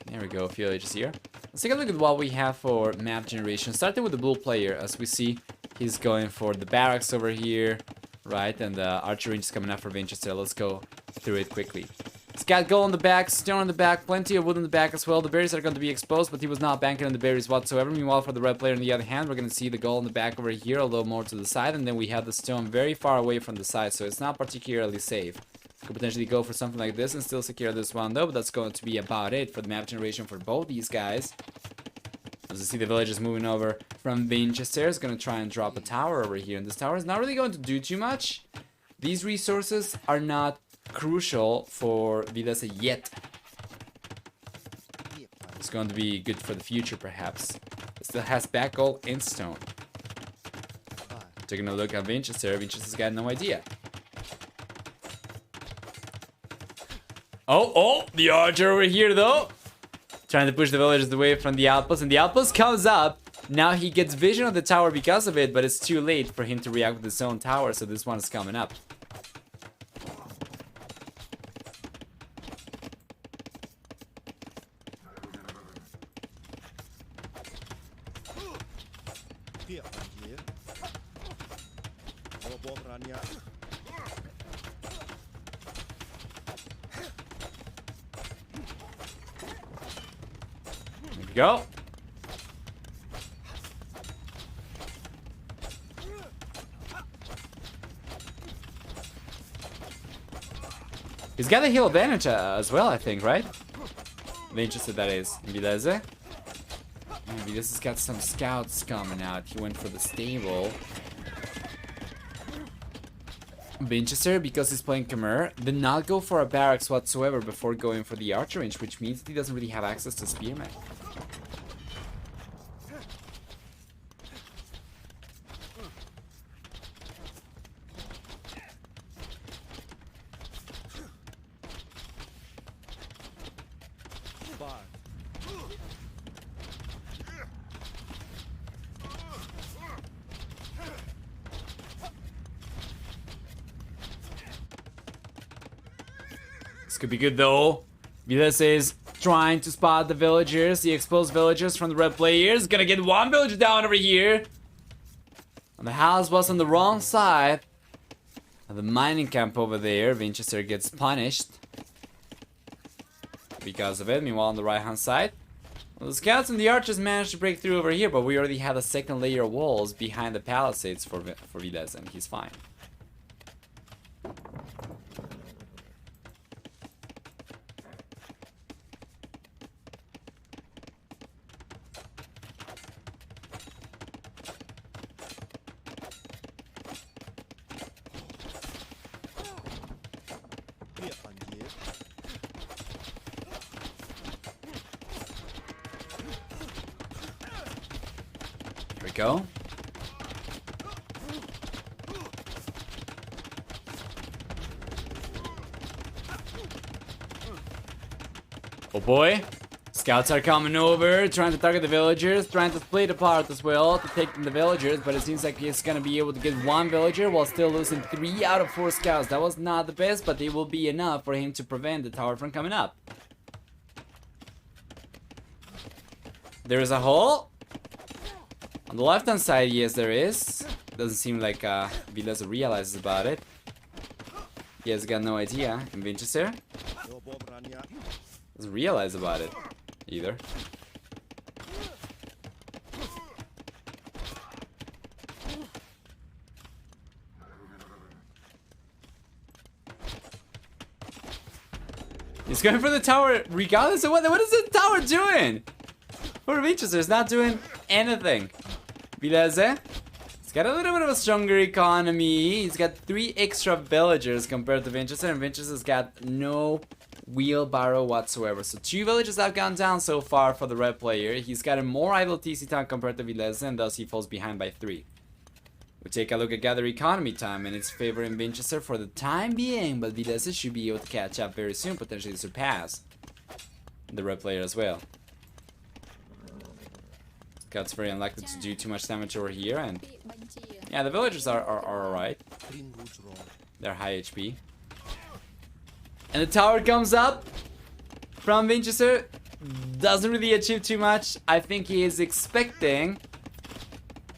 There we go, FULH is here. Let's take a look at what we have for map generation. Starting with the blue player, as we see, he's going for the barracks over here, right? And the archer range is coming up for Vinchester. Let's go through it quickly. He's got gold on the back, stone on the back, plenty of wood on the back as well. The berries are going to be exposed, but he was not banking on the berries whatsoever. Meanwhile, for the red player on the other hand, we're going to see the gold on the back over here, a little more to the side, and then we have the stone very far away from the side, so it's not particularly safe. Could potentially go for something like this and still secure this one though, but that's going to be about it for the map generation for both these guys. As you see, the village is moving over from Vinchester. It's going to try and drop a tower over here, and this tower is not really going to do too much. These resources are not crucial for Villese yet. It's going to be good for the future, perhaps. It still has back gold and stone. Taking a look at Vinchester. Vinchester's got no idea. Oh, the archer over here though. Trying to push the villagers away from the outpost, and the outpost comes up. Now he gets vision of the tower because of it, but it's too late for him to react with his own tower, so this one is coming up. There we go. He's got a heal advantage as well, I think, right? Vinchester, that is. Villese. Yeah, Vilese's got some scouts coming out. He went for the stable. Vinchester, because he's playing Khmer, did not go for a barracks whatsoever before going for the archer range, which means that he doesn't really have access to spearmen. This could be good though. Villese is trying to spot the villagers, the exposed villagers from the red players. Gonna get one villager down over here. And the house was on the wrong side of the mining camp over there. Vinchester gets punished because of it. Meanwhile, on the right hand side, well, the scouts and the archers managed to break through over here, but we already had a second layer of walls behind the palisades for Villese, and he's fine. Here we go. Oh boy. Scouts are coming over, trying to target the villagers, trying to split apart as well to take the villagers, but it seems like he's gonna be able to get one villager while still losing 3 out of 4 scouts. That was not the best, but it will be enough for him to prevent the tower from coming up. There is a hole. On the left hand side, yes there is. Doesn't seem like Villese realizes about it. He has got no idea. And Vinchester doesn't realize about it either. He's going for the tower regardless of what is the tower doing? Poor Vinchester is not doing anything. Villese, he's got a little bit of a stronger economy. He's got 3 extra villagers compared to Vinchester, and Vinchester's got no wheelbarrow whatsoever. So 2 villages have gone down so far for the red player. He's got a more idle TC time compared to Villese, and thus he falls behind by 3. We take a look at gather economy time, and it's favoring Vinchester for the time being, but Villese should be able to catch up very soon, potentially surpass the red player as well. Scout's very unlikely to do too much damage over here, and yeah, the villagers are alright. They're high HP. And the tower comes up from Vinchester. Doesn't really achieve too much. I think he is expecting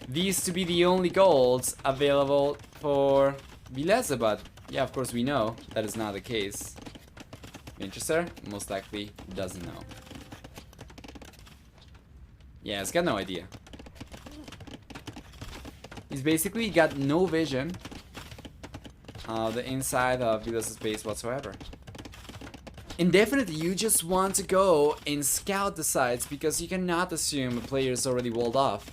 these to be the only golds available for Villese, but yeah, of course we know that is not the case. Vinchester most likely doesn't know. Yeah, he's got no idea. He's basically got no vision of the inside of Vilese's base whatsoever. And definitely you just want to go and scout the sides because you cannot assume a player is already walled off.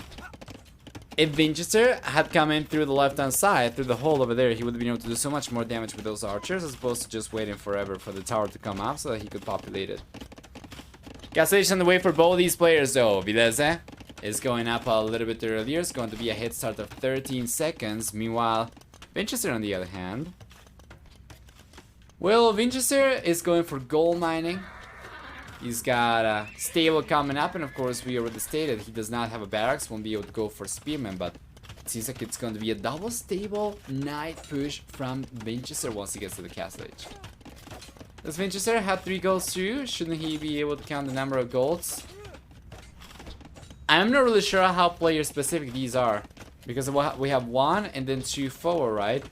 If Vinchester had come in through the left hand side, through the hole over there, he would have been able to do so much more damage with those archers as opposed to just waiting forever for the tower to come up so that he could populate it. Gas on the way for both these players though. Villese is going up a little bit earlier. It's going to be a hit start of 13 seconds. Meanwhile, Vinchester on the other hand Well, Vinchester is going for gold mining. He's got a stable coming up, and of course we already stated he does not have a barracks, won't be able to go for spearman, but it seems like it's going to be a double stable knight push from Vinchester once he gets to the castle age. Does Vinchester have 3 golds too? Shouldn't he be able to count the number of golds? I'm not really sure how player specific these are, because we have 1 and then 2 forward, right?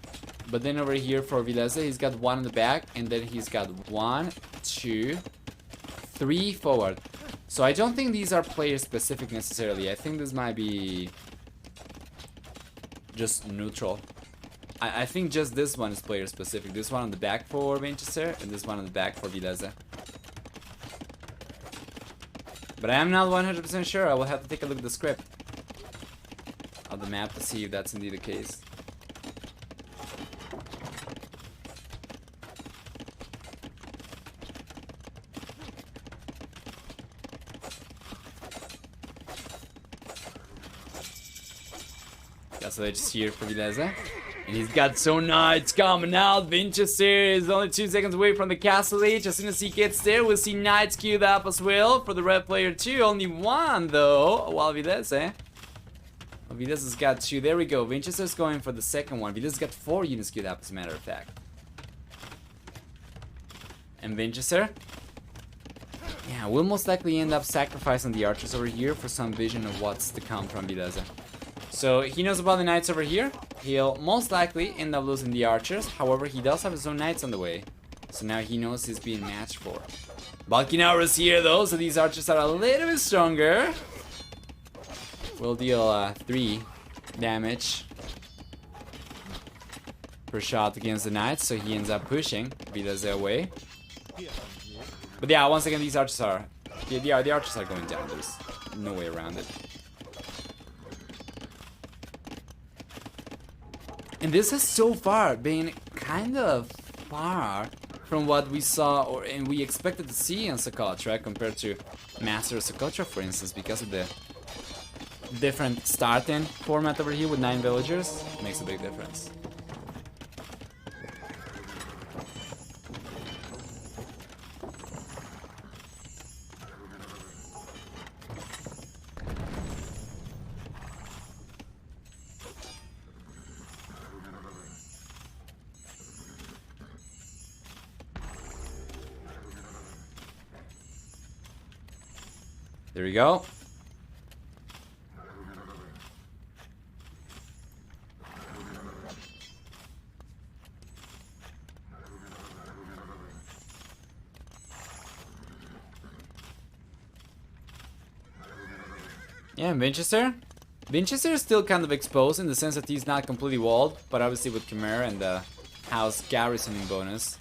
But then over here for Villese, he's got 1 in the back, and then he's got 1, 2, 3 forward. So I don't think these are player specific necessarily. I think this might be just neutral. I think just this one is player specific. This one on the back for Vinchester, and this one on the back for Villese. But I am not 100% sure. I will have to take a look at the script of the map to see if that's indeed the case. That's what it's here for Villese. And he's got so knights coming out. Vinchester is only 2 seconds away from the castle age. As soon as he gets there, we'll see knights queued up as well for the red player too. Only 1 though, while Villese. Well, Villese's got 2. There we go. Vinchester's going for the second one. Villese's got 4 units queued up, as a matter of fact. And Vinchester, yeah, will most likely end up sacrificing the archers over here for some vision of what's to come from Villese. So he knows about the knights over here. He'll most likely end up losing the archers. However, he does have his own knights on the way. So now he knows he's being matched for. Bulking arrows here though, so these archers are a little bit stronger. Will deal 3 damage per shot against the knights, so he ends up pushing Villese away. But yeah, once again, these archers are... the archers are going down. There's no way around it. And this has so far been kind of far from what we saw and we expected to see in Socotra compared to Master of Socotra, for instance, because of the different starting format over here with 9 villagers. It makes a big difference. There we go. Yeah, Vinchester. Vinchester is still kind of exposed in the sense that he's not completely walled, but obviously with Khmer and the house garrisoning bonus,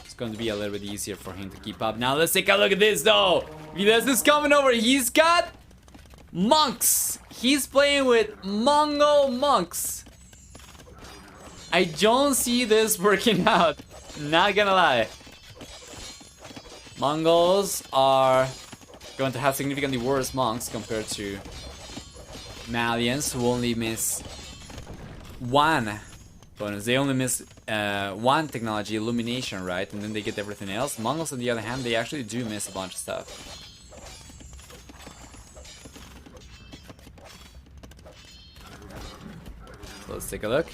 it's going to be a little bit easier for him to keep up. Now let's take a look at this though. Villese is coming over. He's got monks. He's playing with Mongol monks. I don't see this working out. Not gonna lie. Mongols are going to have significantly worse monks compared to Malians, who only miss 1 bonus. They only miss 1 technology, illumination, right? And then they get everything else. Mongols, on the other hand, they actually do miss a bunch of stuff. So let's take a look.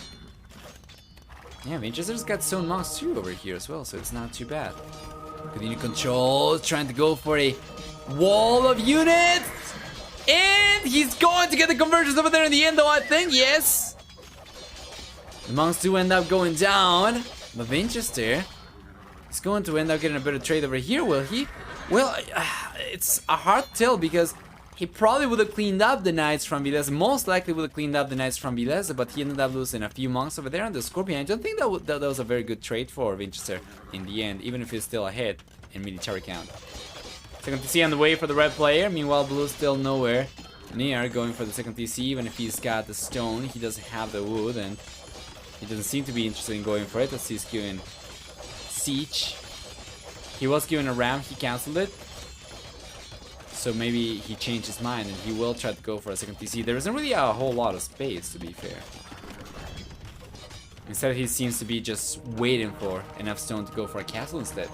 Yeah, Vinchester's got stone monks too over here as well, so it's not too bad. Continue control, trying to go for a wall of units. And he's going to get the conversions over there in the end though, I think, yes. The monks do end up going down, but Vinchester is going to end up getting a better trade over here, will he? Well, it's a hard tell because he probably would have cleaned up the knights from Villese, most likely would have cleaned up the knights from Villese, but he ended up losing a few monks over there on the Scorpion. I don't think that was a very good trade for Vinchester in the end, even if he's still ahead in military count. Second TC on the way for the red player, meanwhile Blue's still nowhere near going for the second TC, even if he's got the stone, he doesn't have the wood, and he doesn't seem to be interested in going for it, as he's given siege. He was given a ram, he cancelled it. So maybe he changed his mind and he will try to go for a second TC. There isn't really a whole lot of space, to be fair. Instead, he seems to be just waiting for enough stone to go for a castle instead.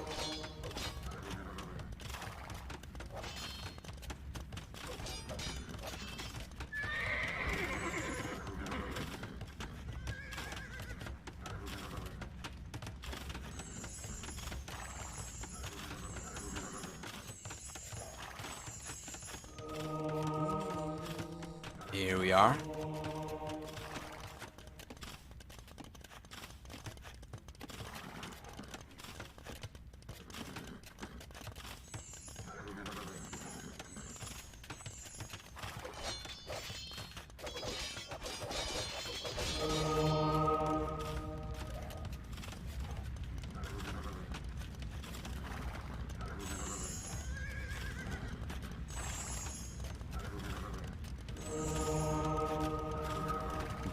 Here we are.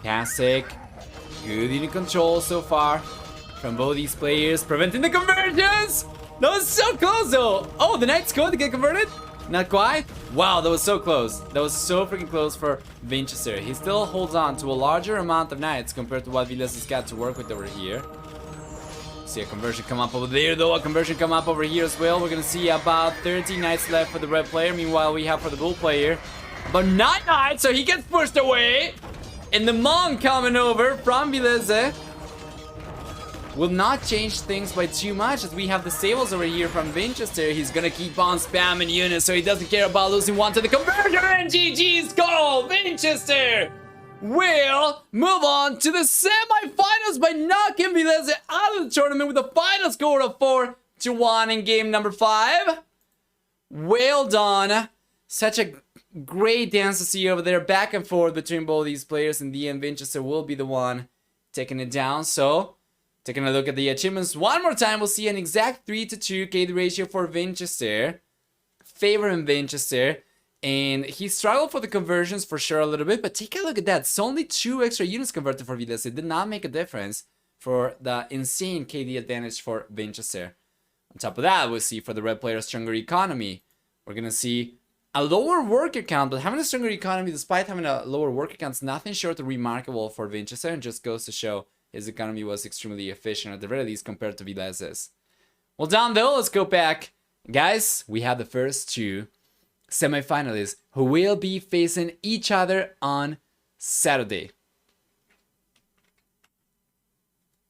Fantastic. Good unit control so far from both these players, preventing the conversions. That was so close though. Oh, the knight's going to get converted? Not quite. Wow, that was so close. That was so freaking close for Vinchester. He still holds on to a larger amount of knights compared to what Villese has got to work with over here. See a conversion come up over there though. A conversion come up over here as well. We're gonna see about 30 knights left for the red player. Meanwhile, we have for the blue player but 9 knights, so he gets pushed away. And the monk coming over from Villese will not change things by too much, as we have the stables over here from Vinchester. He's gonna keep on spamming units, so he doesn't care about losing one to the conversion. And GG's goal! Vinchester will move on to the semifinals by knocking Villese out of the tournament with a final score of 4-1 in game number 5. Well done. Such a great dance to see over there, back and forth between both these players. In the end, Vinchester will be the one taking it down. So, taking a look at the achievements one more time, we'll see an exact 3-2 KD ratio for Vinchester, favoring Vinchester. And he struggled for the conversions for sure a little bit, but take a look at that. It's only 2 extra units converted for Villese. It did not make a difference for the insane KD advantage for Vinchester. On top of that, we'll see for the red player a stronger economy. We're going to see a lower worker count, but having a stronger economy despite having a lower worker count is nothing short of remarkable for Vinchester, and just goes to show his economy was extremely efficient at the very least compared to Villese's. Well done though, let's go back. Guys, we have the first 2 semifinalists who will be facing each other on Saturday.